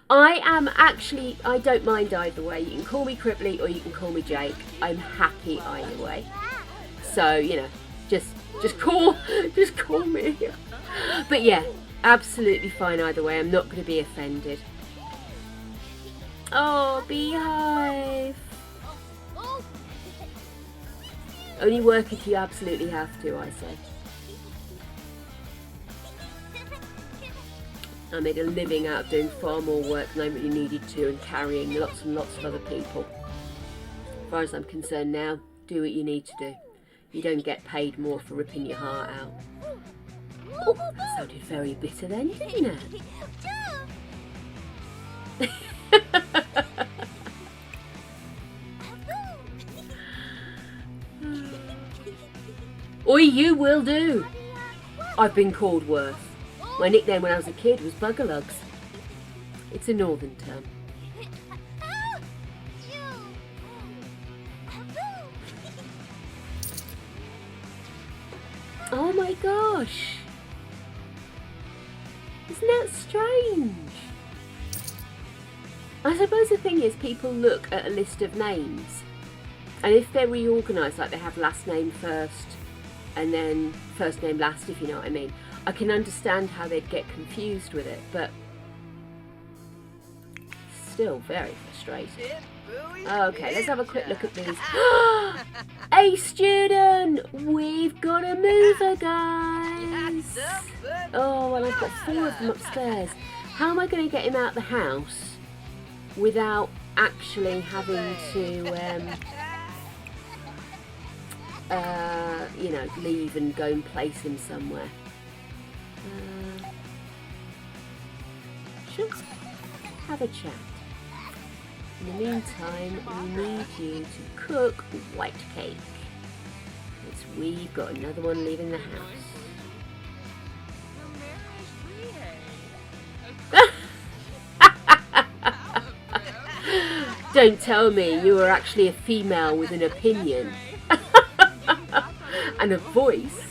I don't mind either way. You can call me Cripply or you can call me Jake. I'm happy either way. So, you know, just call me. But yeah, absolutely fine either way. I'm not going to be offended. Oh, Beehive. Only work if you absolutely have to, I say. I made a living out of doing far more work than I really needed to and carrying lots and lots of other people. As far as I'm concerned now, do what you need to do. You don't get paid more for ripping your heart out. Oh, that sounded very bitter then, didn't it? Oi, you will do. I've been called worse. My nickname when I was a kid was Buggerlugs. It's a northern term. Oh my gosh. Isn't that strange? I suppose the thing is, people look at a list of names, and if they're reorganised, like they have last name first and then first name last, if you know what I mean, I can understand how they'd get confused with it, but still very frustrating. Okay, let's have a quick look at these. A student! We've got a mover, guys! Oh, well, I've got 4 of them upstairs. How am I going to get him out of the house without actually having to, you know, leave and go and place him somewhere? Sure. Have a chat. In the meantime, we need you to cook white cake. Because we've got another one leaving the house. Don't tell me you are actually a female with an opinion and a voice.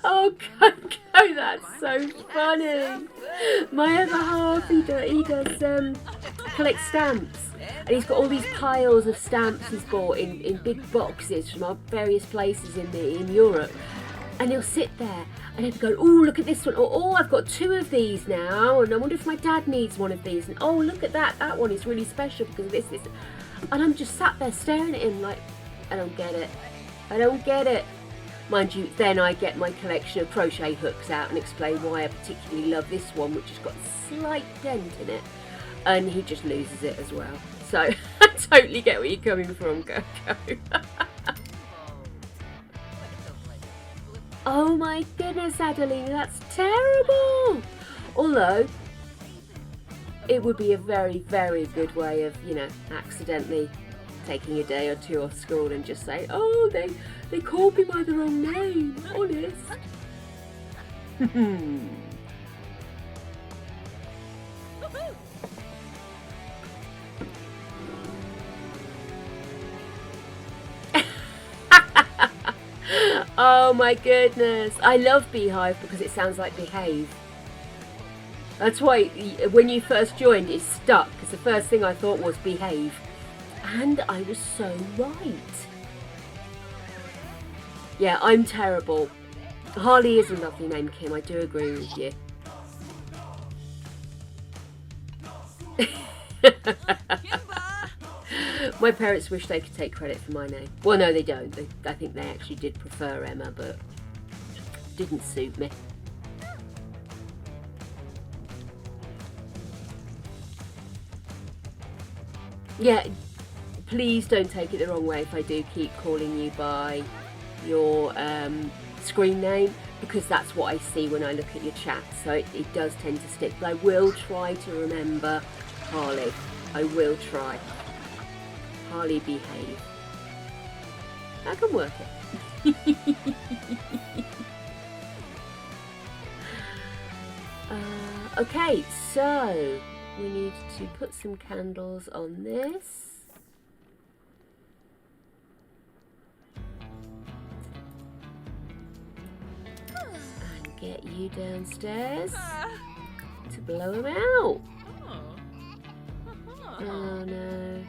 Oh, Coco, that's so funny. My other half, he does collect stamps, and he's got all these piles of stamps he's bought in big boxes from various places in Europe, and he'll sit there and he'll go, oh, look at this one, oh, I've got 2 of these now, and I wonder if my dad needs one of these, and oh, look at that one is really special because of this, and I'm just sat there staring at him like, I don't get it. Mind you, then I get my collection of crochet hooks out and explain why I particularly love this one, which has got a slight dent in it, and he just loses it as well. So I totally get where you're coming from, Coco. Oh my goodness, Adeline, that's terrible. Although, it would be a very, very good way of, you know, accidentally taking a day or 2 off school and just say, oh, they called me by the wrong name, honest. Oh my goodness. I love Beehive because it sounds like behave. That's why when you first joined it stuck, because the first thing I thought was behave. And I was so right. Yeah, I'm terrible. Harley is a lovely name, Kim. I do agree with you. My parents wish they could take credit for my name. Well, no, they don't. I think they actually did prefer Emma, but didn't suit me. Yeah, please don't take it the wrong way if I do keep calling you by your screen name, because that's what I see when I look at your chat, so it does tend to stick. But I will try to remember Harley. I will try. Harley behave. I can work it. Okay, so we need to put some candles on this. And get you downstairs to blow them out. Oh no,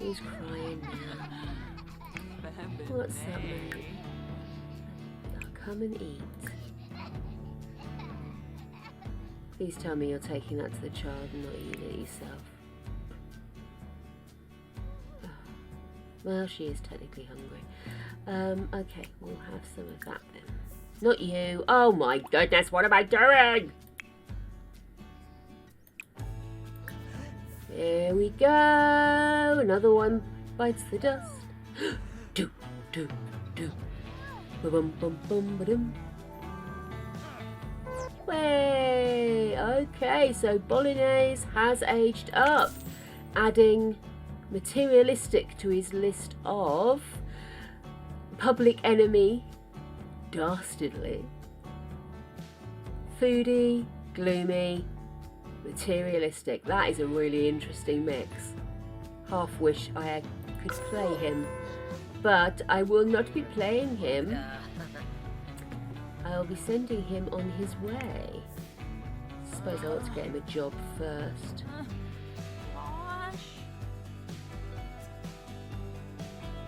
who's crying now? What's up, mate? Now come and eat. Please tell me you're taking that to the child and not eating it yourself. Well, she is technically hungry. Okay, we'll have some of that then. Not you. Oh my goodness, what am I doing? There we go. Another one bites the dust. Do, do, do. Ba-bum, bum, bum, ba-dum. Way. Okay, so Bolognese has aged up, adding materialistic to his list of public enemy, dastardly, foodie, gloomy, materialistic. That is a really interesting mix. Half wish I could play him, but I will not be playing him. I'll be sending him on his way. Suppose I ought to get him a job first.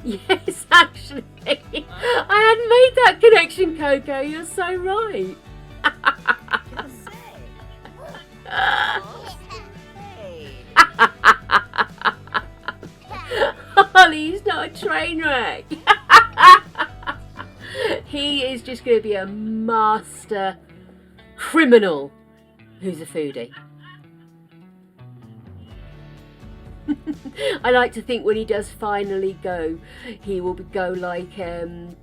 Yes, actually. I hadn't made that connection, Coco. You're so right. Ollie's not a train wreck. He is just going to be a master criminal who's a foodie. I like to think when he does finally go, he will go like in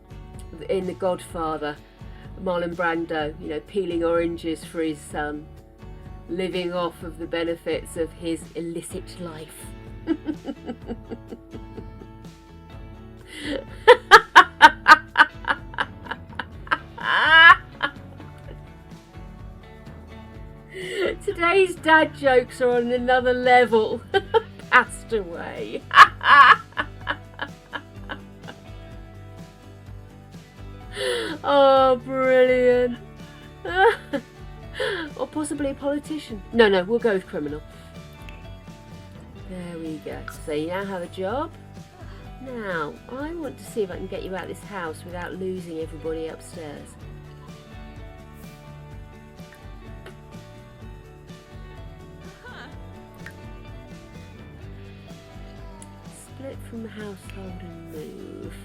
The Godfather, Marlon Brando, you know, peeling oranges for his son, living off of the benefits of his illicit life. Today's dad jokes are on another level. Passed away. Oh, brilliant. Or possibly a politician. No, we'll go with criminal. There we go. So you now have a job. Now, I want to see if I can get you out of this house without losing everybody upstairs. Split from the household and move.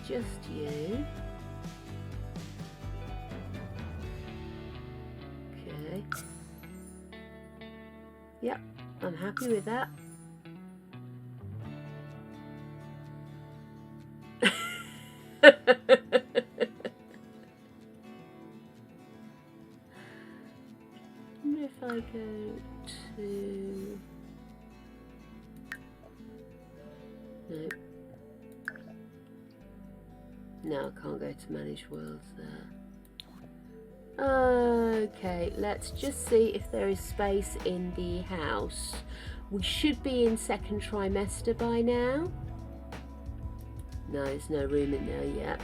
Just you. Okay. Yep, I'm happy with that. And if I go to... No. No, I can't go to manage worlds there. Okay, let's just see if there is space in the house. We should be in second trimester by now. No, there's no room in there yet.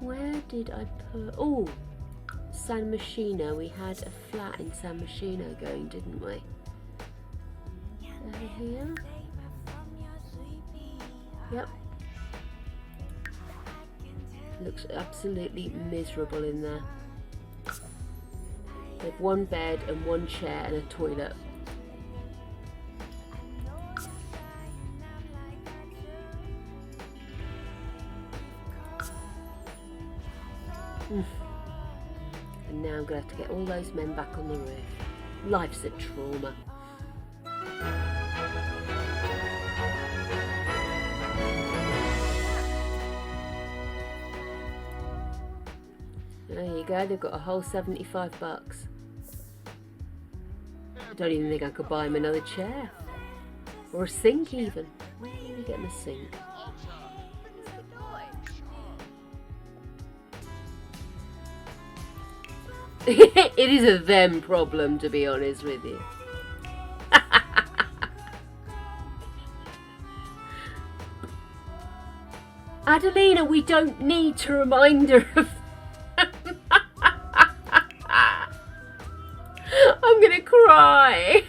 Where did I put... Oh, San Myshuno. We had a flat in San Myshuno going, didn't we? Over here. Yep. Looks absolutely miserable in there. With one bed and one chair and a toilet. And now I'm going to have to get all those men back on the roof. Life's a trauma. There you go, they've got a whole $75. I don't even think I could buy him another chair. Or a sink even. Where did we get him a sink? It is a them problem, to be honest with you. Adelina, we don't need to remind her of I'm gonna cry.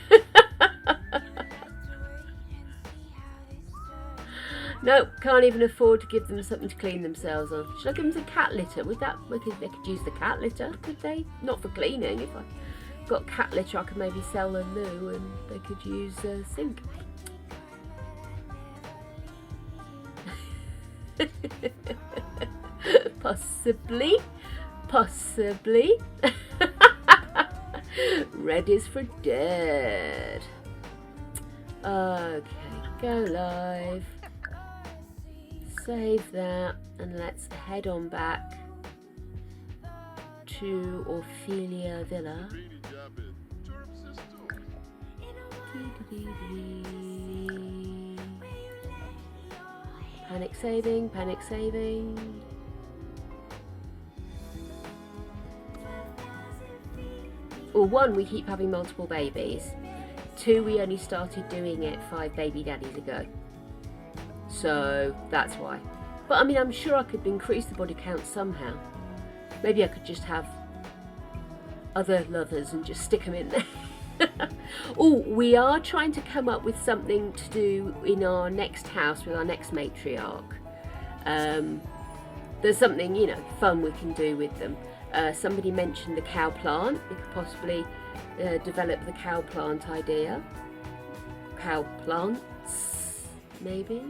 Nope, can't even afford to give them something to clean themselves on. Should I give them the cat litter? Would that, they could use the cat litter, could they? Not for cleaning. If I got cat litter, I could maybe sell a loo and they could use a sink. Possibly. Red is for dead. Okay, go live. Save that and let's head on back to Ophelia Villa. Panic saving, panic saving. Well, 1, we keep having multiple babies. 2, we only started doing it 5 baby daddies ago. So that's why. But I mean, I'm sure I could increase the body count somehow. Maybe I could just have other lovers and just stick them in there. Oh, we are trying to come up with something to do in our next house with our next matriarch. There's something, you know, fun we can do with them. Somebody mentioned the cow plant. We could possibly develop the cow plant idea. Cow plants, maybe.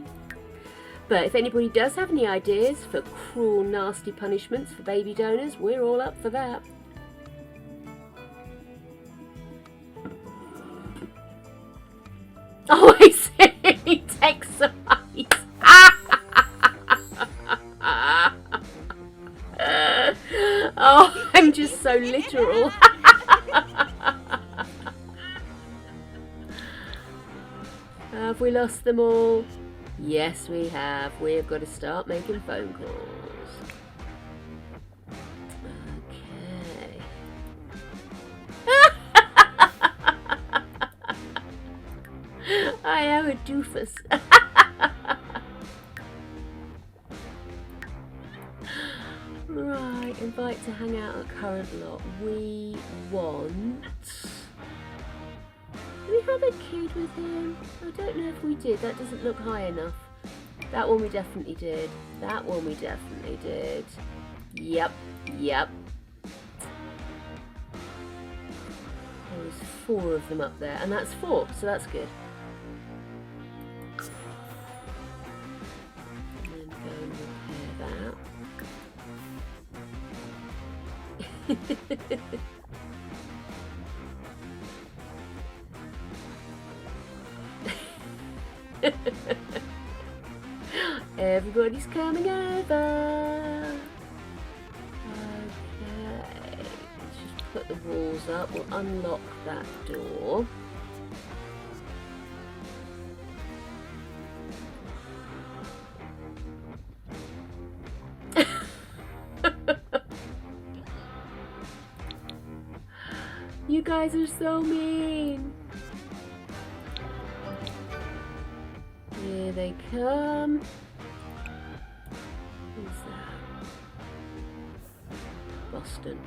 But if anybody does have any ideas for cruel, nasty punishments for baby donors, we're all up for that. Oh, I see. Texas. Oh, I'm just so literal. Have we lost them all? Yes, we have. We've got to start making phone calls. Okay. I am a doofus. Right, invite to hang out at current lot. We want... Did we have a kid with him? I don't know if we did. That doesn't look high enough. That one we definitely did. That one we definitely did. Yep. There was 4 of them up there. And that's 4, so that's good. And then go and repair that. Everybody's coming over. Okay, let's just put the walls up. We'll unlock that door. You guys are so mean. Here they come. Who's that? Boston.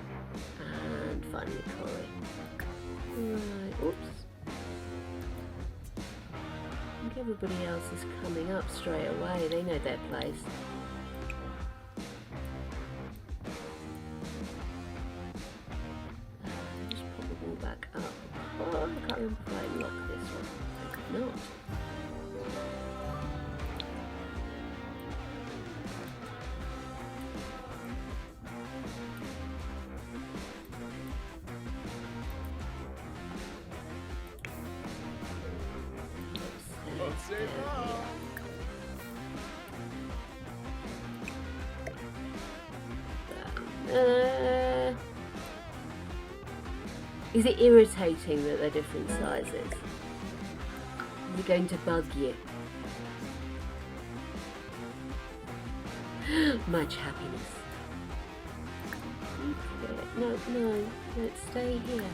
And finally Corey. Right, oops. I think everybody else is coming up straight away. They know their place. Just put the wall back up. Oh, I can't remember if I locked this one. I could not. Is it irritating that they're different sizes? Is it going to bug you? Much happiness. Okay. No, let's stay here.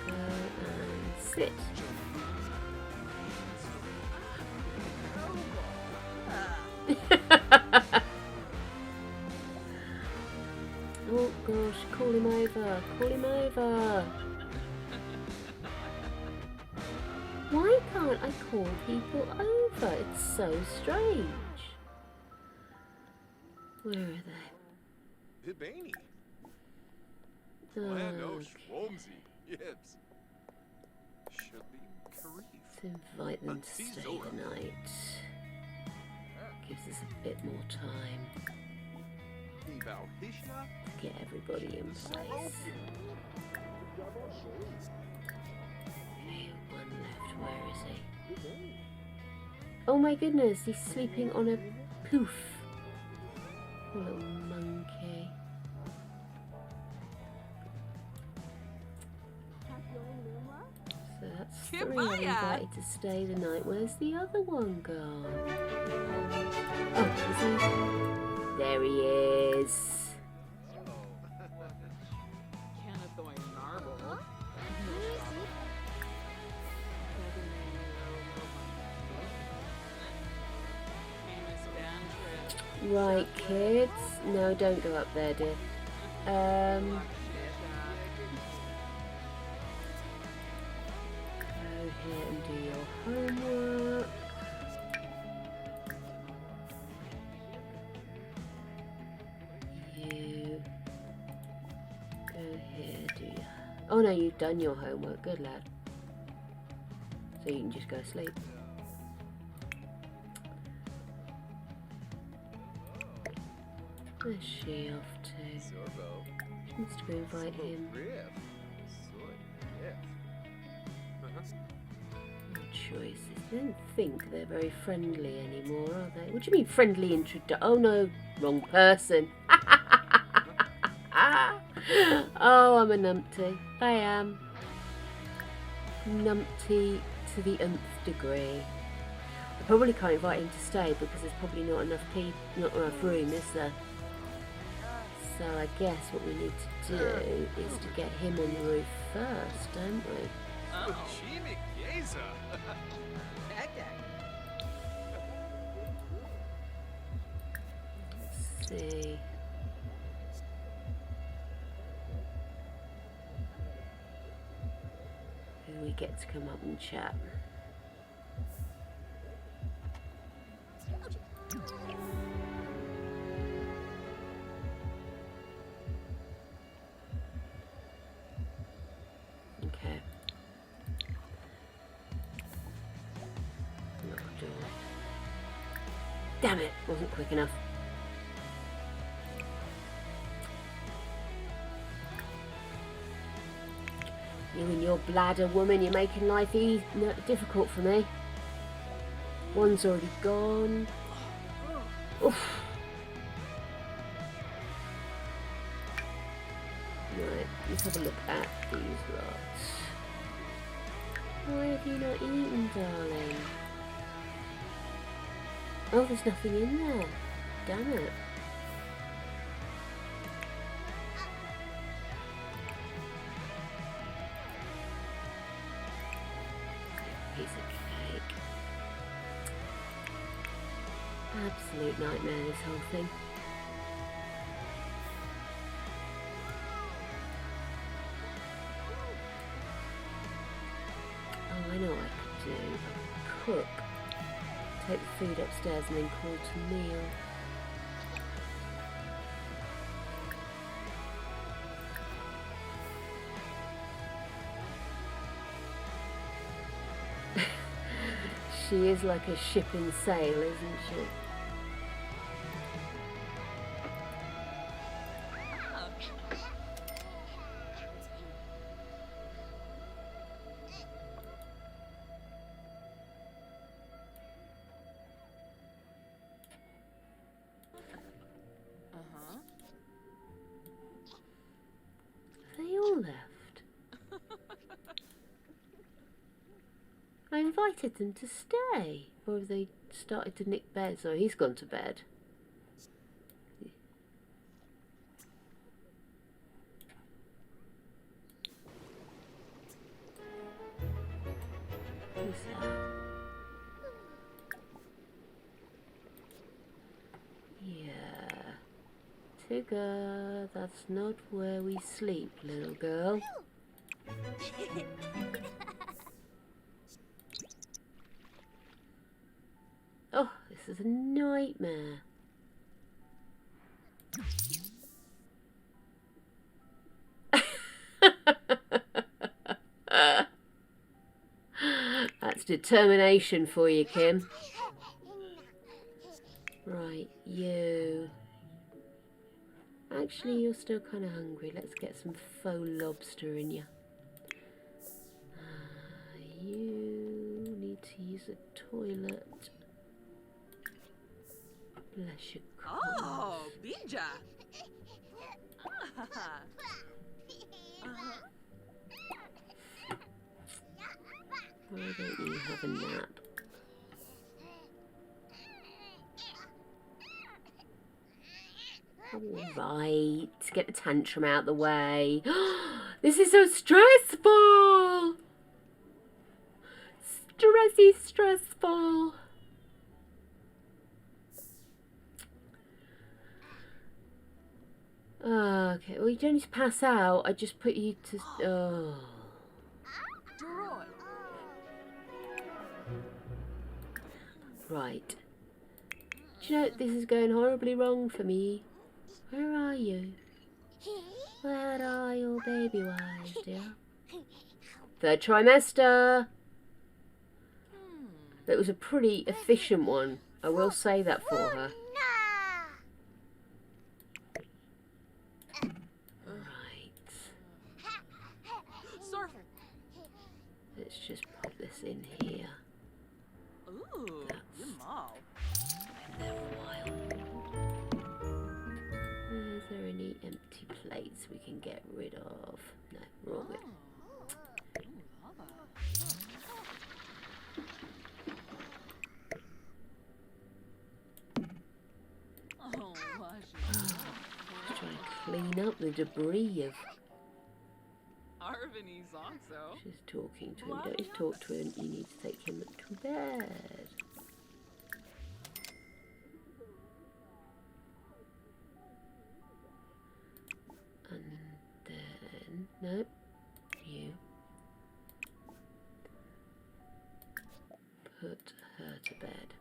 Go and sit. Oh gosh, call him over. can't I call people over? It's so strange. Where are they? Hibani. Okay. Schwomsy. Yips. Shali Karif. Let's invite them to stay the night. Gives us a bit more time Ibao Hishna. to get everybody in place. Okay, one left. Where is he? Oh my goodness, he's sleeping on a poof. Poor little monkey. So that's three I've invited to stay the night. Where's the other one gone? Oh, is he? There he is. Right, kids. No, don't go up there, dear. Go here and do your homework. You go here, do your... Oh no, you've done your homework. Good lad. So you can just go sleep. Where's she off to? She wants to go invite him. No choices. I don't think they're very friendly anymore, are they? What do you mean friendly Oh no, wrong person. Oh, I'm a numpty. I am. Numpty to the nth degree. I probably can't invite him to stay because there's probably not enough room, is there? So I guess what we need to do is to get him on the roof first, don't we? Oh. Let's see. Who we get to come up and chat. Okay. Lock door. Damn it, wasn't quick enough. You and your bladder, woman, you're making life difficult for me. One's already gone. Oof. Right, let's have a look at these lots. Why have you not eaten, darling? Oh, there's nothing in there. Damn it. Piece of cake. Absolute nightmare, this whole thing. Oh, I know what I could do. I could cook. Take the food upstairs and then call to meal. She is like a ship in sail, isn't she? They all left. I invited them to stay. Or have they started to nick beds? Oh, he's gone to bed. Who's that? Yeah. Tigger, that's not where we sleep, little girl. is a nightmare. That's determination for you, Kim. Right, you. Actually, you're still kind of hungry. Let's get some faux lobster in you. You need to use a toilet. Bless your cotton. Oh, Bija. Why don't you have a nap? Alright, get the tantrum out the way. This is so stressful! Stressful. Okay, well you don't need to pass out. I just put you to... Oh. Right. Do you know, this is going horribly wrong for me. Where are you? Where are your baby wires, dear? Third trimester. That was a pretty efficient one. I will say that for her. Right. Let's just pop this in here. Ooh, That's been there for a while. Is there any empty plates we can get rid of? No, we're all good. Just trying to clean up the debris of... She's talking to him. Don't you talk to him, you need to take him to bed. And then... No. You. Put her to bed.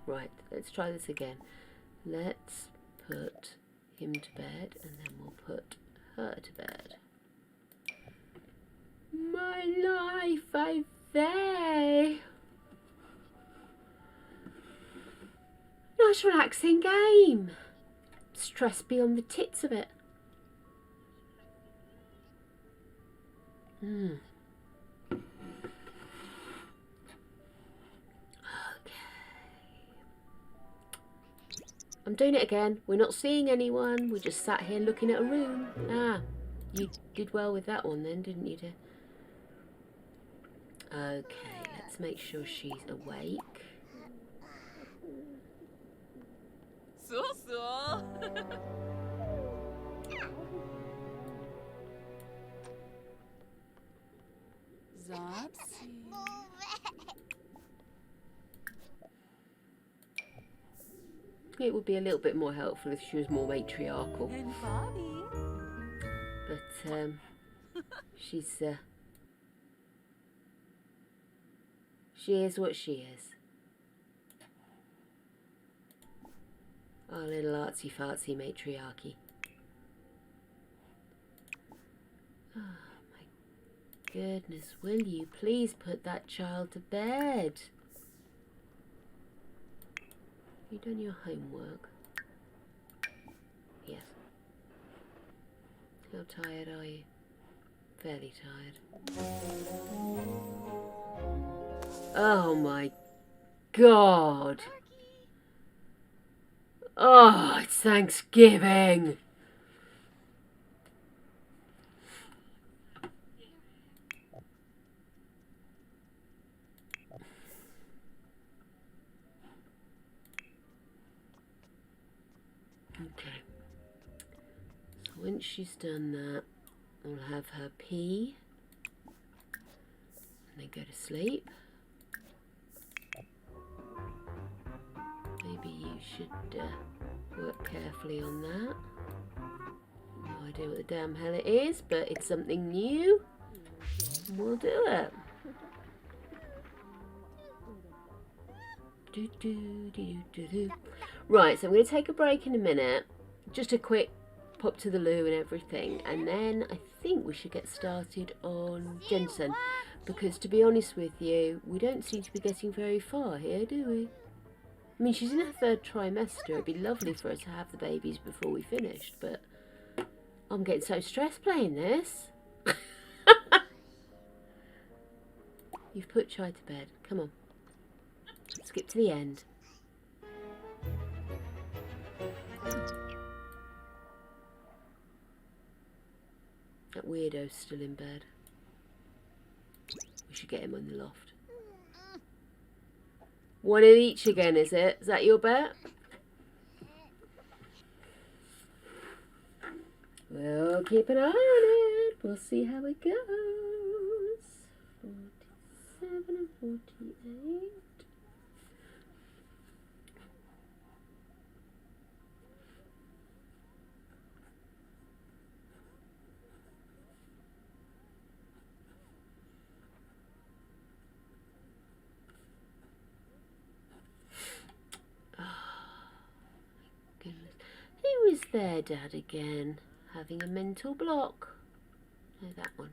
Right, let's try this again. Let's put him to bed and then we'll put her to bed. My life, I say. Nice relaxing game. Stress beyond the tits of it. I'm doing it again. We're not seeing anyone. We just sat here looking at a room. Ah, you did well with that one then, didn't you, dear? Okay, let's make sure she's awake. It would be a little bit more helpful if she was more matriarchal. But she is what she is. Our little artsy fartsy matriarchy. Oh my goodness, will you please put that child to bed? You done your homework? Yes. How tired are you? Fairly tired. Oh my God. Oh, it's Thanksgiving. Okay. So once she's done that, we'll have her pee and then go to sleep. Maybe you should work carefully on that. No idea what the damn hell it is, but it's something new. And we'll do it. Right, so I'm going to take a break in a minute. Just a quick pop to the loo and everything. And then I think we should get started on Jensen. Because to be honest with you, we don't seem to be getting very far here, do we? I mean, she's in her 3rd trimester. It'd be lovely for her to have the babies before we finished. But I'm getting so stressed playing this. You've put Chai to bed. Come on. Skip to the end. That weirdo's still in bed. We should get him on the loft. One of each again, is it? Is that your bet? We'll keep an eye on it. We'll see how it goes. 47 and 48. Goodness. Who is their dad again? Having a mental block. No, that one.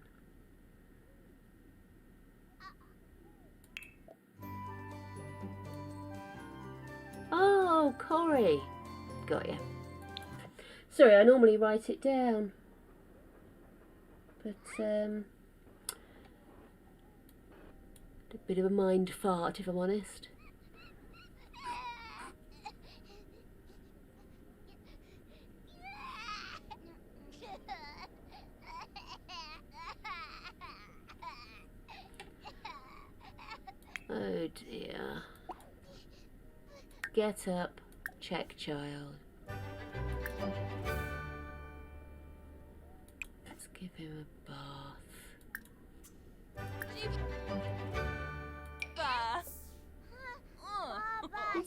Oh, Corey. Got ya. Sorry, I normally write it down. But, a bit of a mind fart, if I'm honest. Oh dear. Get up, check child. Let's give him a bath.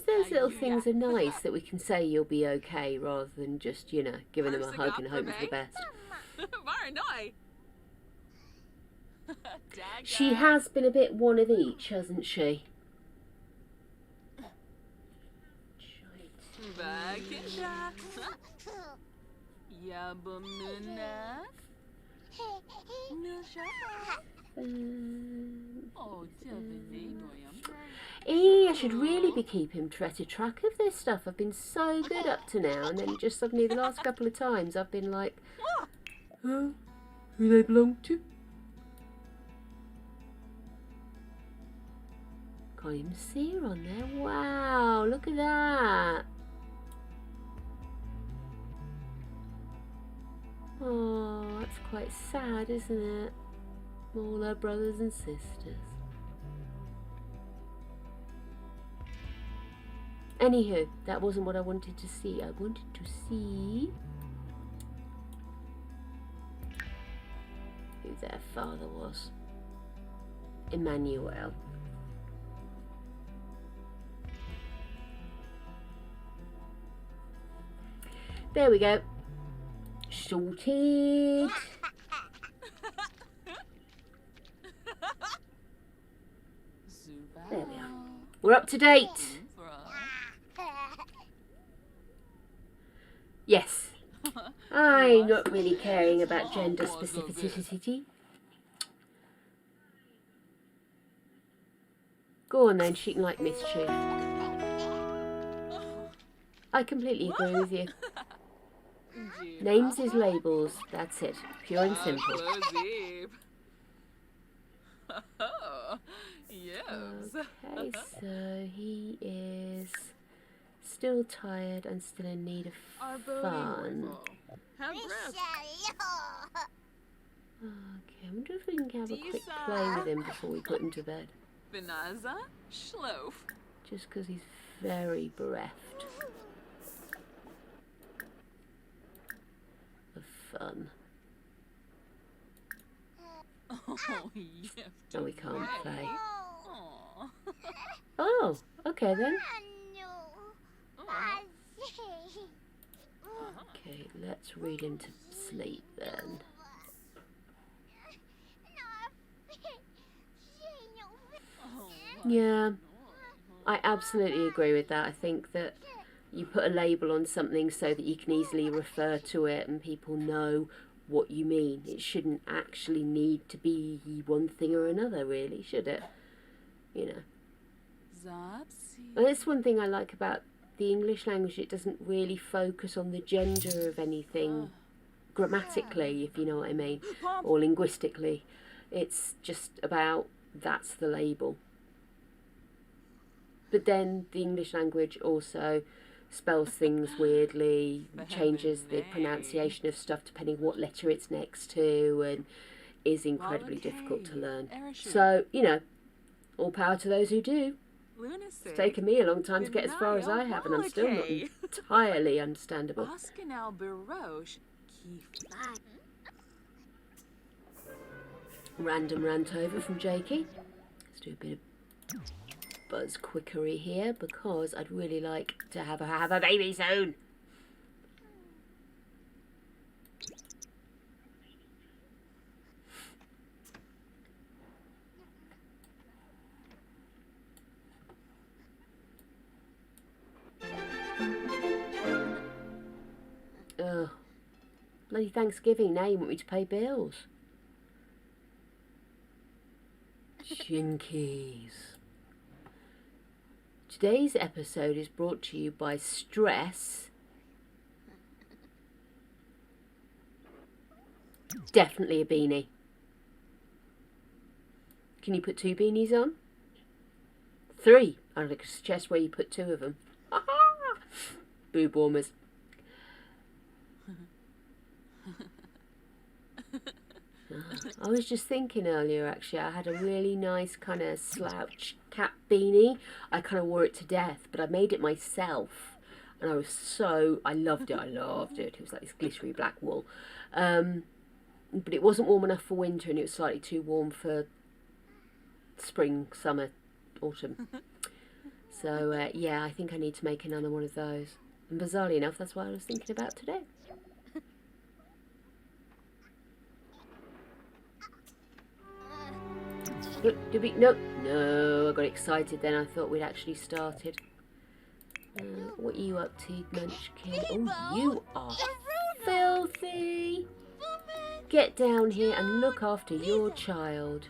Those little things are nice that we can say you'll be okay rather than just, you know, giving them a hug and hoping for the best. She has been a bit one of each, hasn't she? I should really be keeping better track of this stuff. I've been so good up to now, and then just suddenly the last couple of times I've been like, who they belong to? Can't even see her on there. Wow, look at that. Oh, that's quite sad, isn't it? All our brothers and sisters. Anywho, that wasn't what I wanted to see. I wanted to see who their father was. Emmanuel. There we go. Sorted. There we are. We're up to date. Yes. I'm not really caring about gender specificity. Go on then, she can like mischief. I completely agree with you. Names is labels, that's it. Pure and simple. Okay, so he is still tired and still in need of fun. Okay, I wonder if we can have a quick play with him before we put him to bed. Just because he's very bereft of fun. No, we can't play. Oh, okay then. Okay, let's read him to sleep then. Yeah, I absolutely agree with that. I think that you put a label on something so that you can easily refer to it and people know what you mean. It shouldn't actually need to be one thing or another, really, should it? You know. And that's one thing I like about the English language. It doesn't really focus on the gender of anything grammatically, if you know what I mean, or linguistically. It's just about that's the label. But then the English language also spells things weirdly, changes the pronunciation of stuff depending what letter it's next to, and is incredibly difficult to learn. So, you know, all power to those who do. It's taken me a long time to get as far as I have, and I'm still not entirely understandable. Random rant over from Jakey. Let's do a bit of buzz quickery here because I'd really like to have a baby soon. Ugh. Bloody Thanksgiving, now you want me to pay bills. Shinkies. Today's episode is brought to you by stress. Definitely a beanie. Can you put 2 beanies on? 3. I'd like to suggest where you put 2 of them. Boob warmers. I was just thinking earlier, actually, I had a really nice kind of slouch cap beanie. I kind of wore it to death, but I made it myself. And I loved it. It was like this glittery black wool. But it wasn't warm enough for winter, and it was slightly too warm for spring, summer, autumn. So, yeah, I think I need to make another one of those. And bizarrely enough, that's what I was thinking about today. Look, did we? No, I got excited then. I thought we'd actually started. What are you up to, Munchkin? Oh, you are filthy. Get down here and look after your child.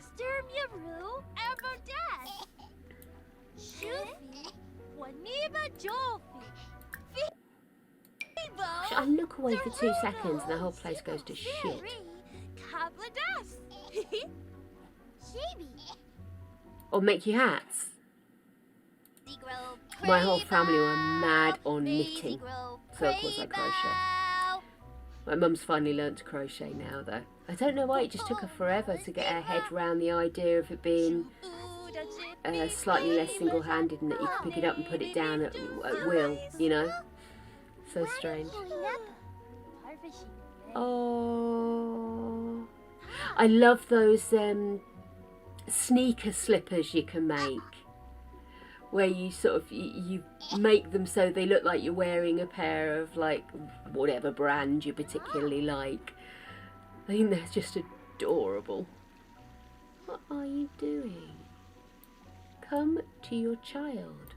I look away for 2 seconds and the whole place goes to shit. Or make you hats. My whole family were mad on knitting, so of course I crochet. My mum's finally learnt to crochet now though. I don't know why, it just took her forever to get her head around the idea of it being slightly less single-handed and that you could pick it up and put it down at will, you know? So strange. Oh, I love those sneaker slippers you can make, where you sort of you make them so they look like you're wearing a pair of like whatever brand you particularly like. I think they're just adorable. What are you doing? Come to your child.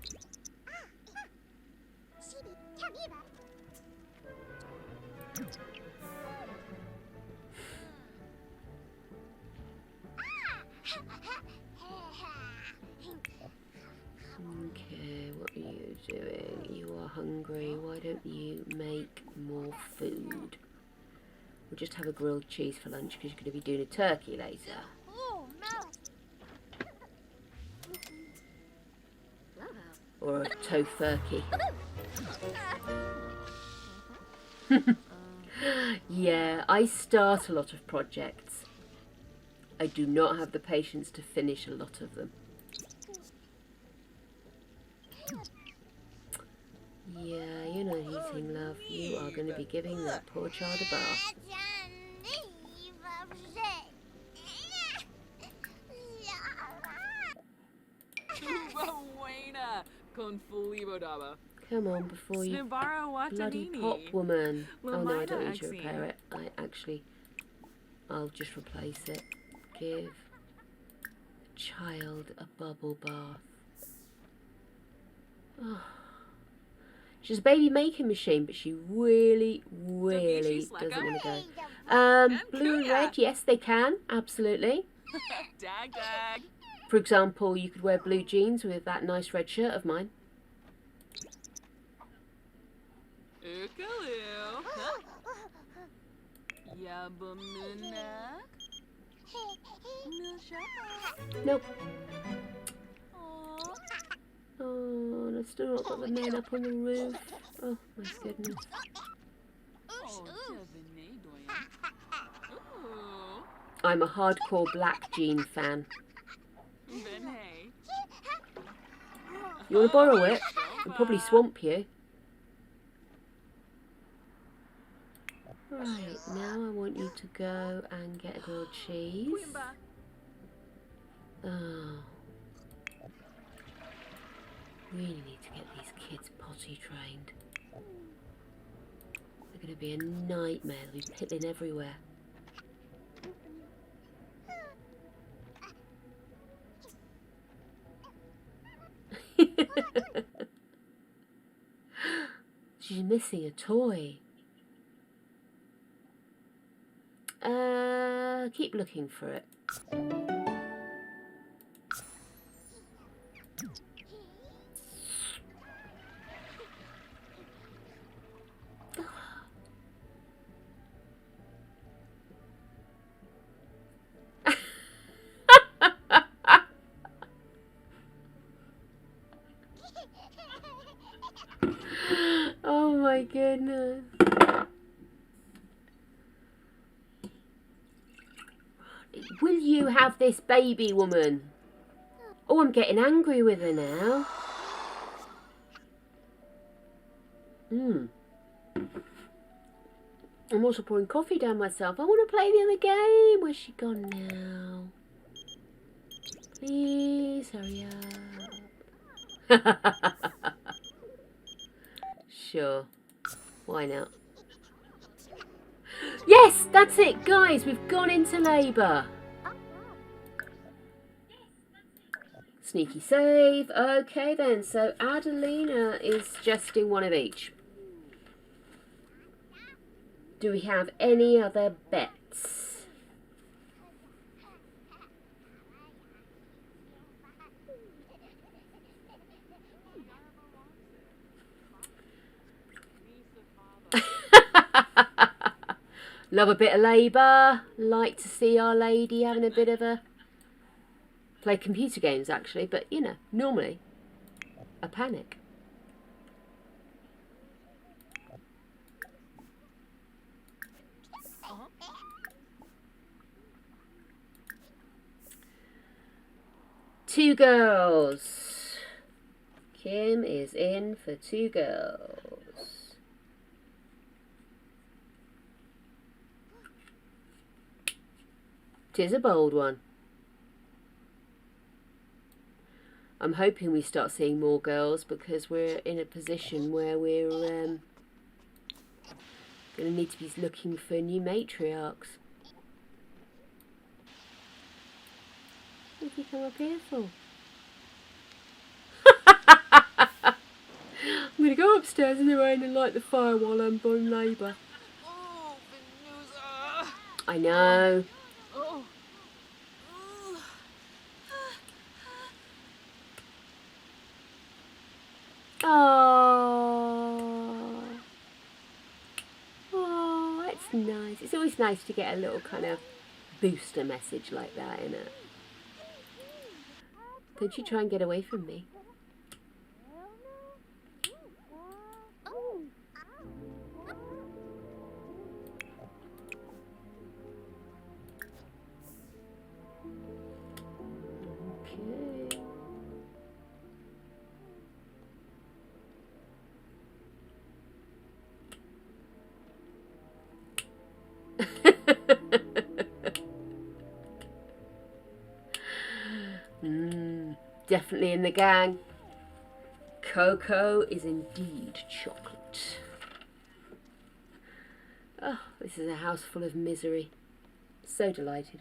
Okay, what are you doing? You are hungry. Why don't you make more food? We'll just have a grilled cheese for lunch because you're going to be doing a turkey later. Or a tofurkey. Yeah, I start a lot of projects. I do not have the patience to finish a lot of them. Yeah, you're not eating, love. You are going to be giving that poor child a bath. Come on, before you bloody pop, woman. Oh no, I don't need to repair it. I'll just replace it. Give the child a bubble bath. She's a baby making machine, but she really doesn't want to go. Blue and red, yes, they can, absolutely. Dag dag. For example, you could wear blue jeans with that nice red shirt of mine. Ookaloo. Yabamuna. Nope. Oh, and I've still not got the men up on the roof. Oh, my goodness. I'm a hardcore black jean fan. You want to borrow it? It'll probably swamp you. Right, now I want you to go and get a grilled cheese. Oh. Really need to get these kids potty trained. They're going to be a nightmare. They'll be piddling everywhere. She's missing a toy. Keep looking for it. Oh my goodness. Will you have this baby, woman? Oh, I'm getting angry with her now. I'm also pouring coffee down myself. I want to play the other game. Where's she gone now? Please hurry up. Sure. Why not? Yes, that's it, guys. We've gone into labour. Sneaky save. Okay then, so Adelina is suggesting one of each. Do we have any other bets? Love a bit of labour. Like to see our lady having a bit of a... Play computer games actually, but you know, normally a panic. Two girls. Kim is in for two girls. Tis a bold one. I'm hoping we start seeing more girls because we're in a position where we're going to need to be looking for new matriarchs. What did you come up here for? I'm going to go upstairs in the rain and light the fire while I'm on labour. Oh, Venusa. I know. Oh. Oh, oh, that's nice. It's always nice to get a little kind of booster message like that, isn't it? Don't you try and get away from me. Definitely in the gang. Cocoa is indeed chocolate. Oh, this is a house full of misery. So delighted.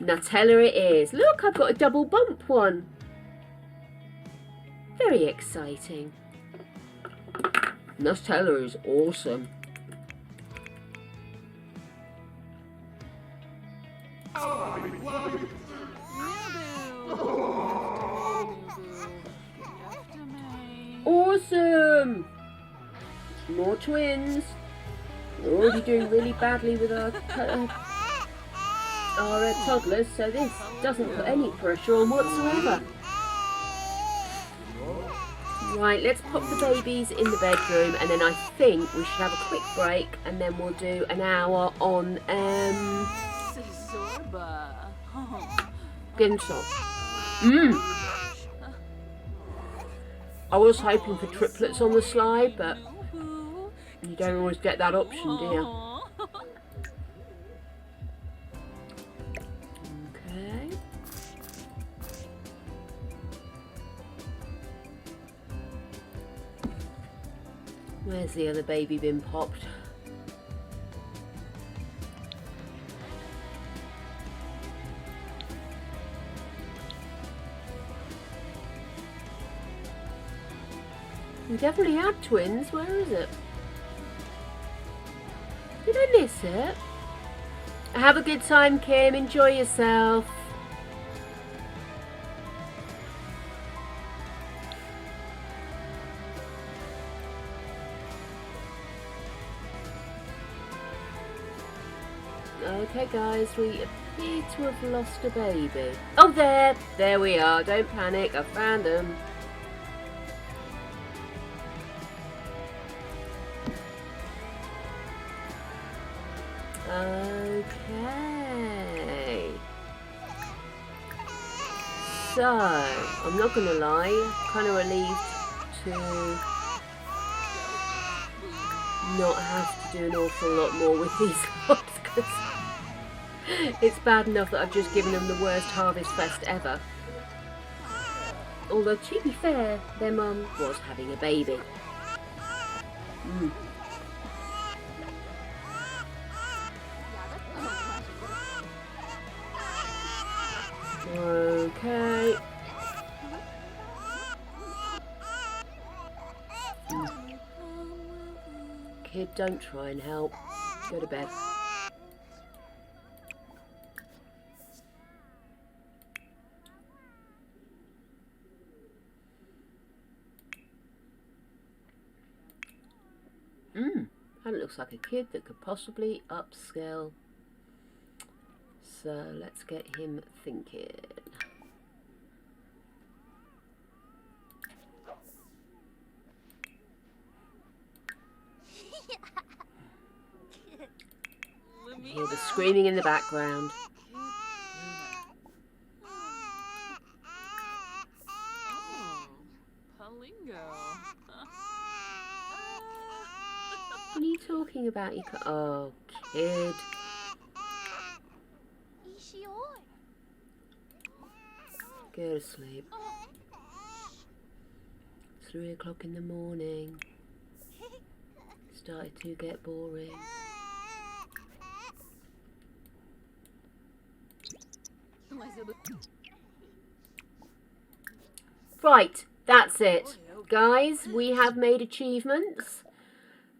Nutella it is. Look, I've got a double bump one. Very exciting. Nutella is awesome. Awesome! More twins. We're already doing really badly with our toddlers, so this doesn't put any pressure on whatsoever. Right, let's pop the babies in the bedroom, and then I think we should have a quick break, and then we'll do an hour on Ginsel. I was hoping for triplets on the slide, but you don't always get that option, do you? Okay. Where's the other baby been popped? We definitely had twins. Where is it? Did I miss it? Have a good time, Kim. Enjoy yourself. Okay, guys, we appear to have lost a baby. Oh, there we are. Don't panic. I found them. Okay. So, I'm not going to lie, kind of relieved to not have to do an awful lot more with these dogs, because it's bad enough that I've just given them the worst harvest fest ever. Although, to be fair, their mum was having a baby. Okay. Kid, don't try and help. Go to bed. That looks like a kid that could possibly upscale. So let's get him thinking. Hear the screaming in the background. What are you talking about? Oh, kid. Go to sleep. 3 o'clock in the morning. Started to get boring. Right, that's it. Guys, we have made achievements,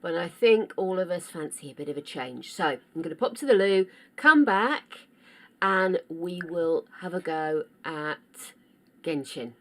but I think all of us fancy a bit of a change. So I'm going to pop to the loo, come back, and we will have a go at Genshin.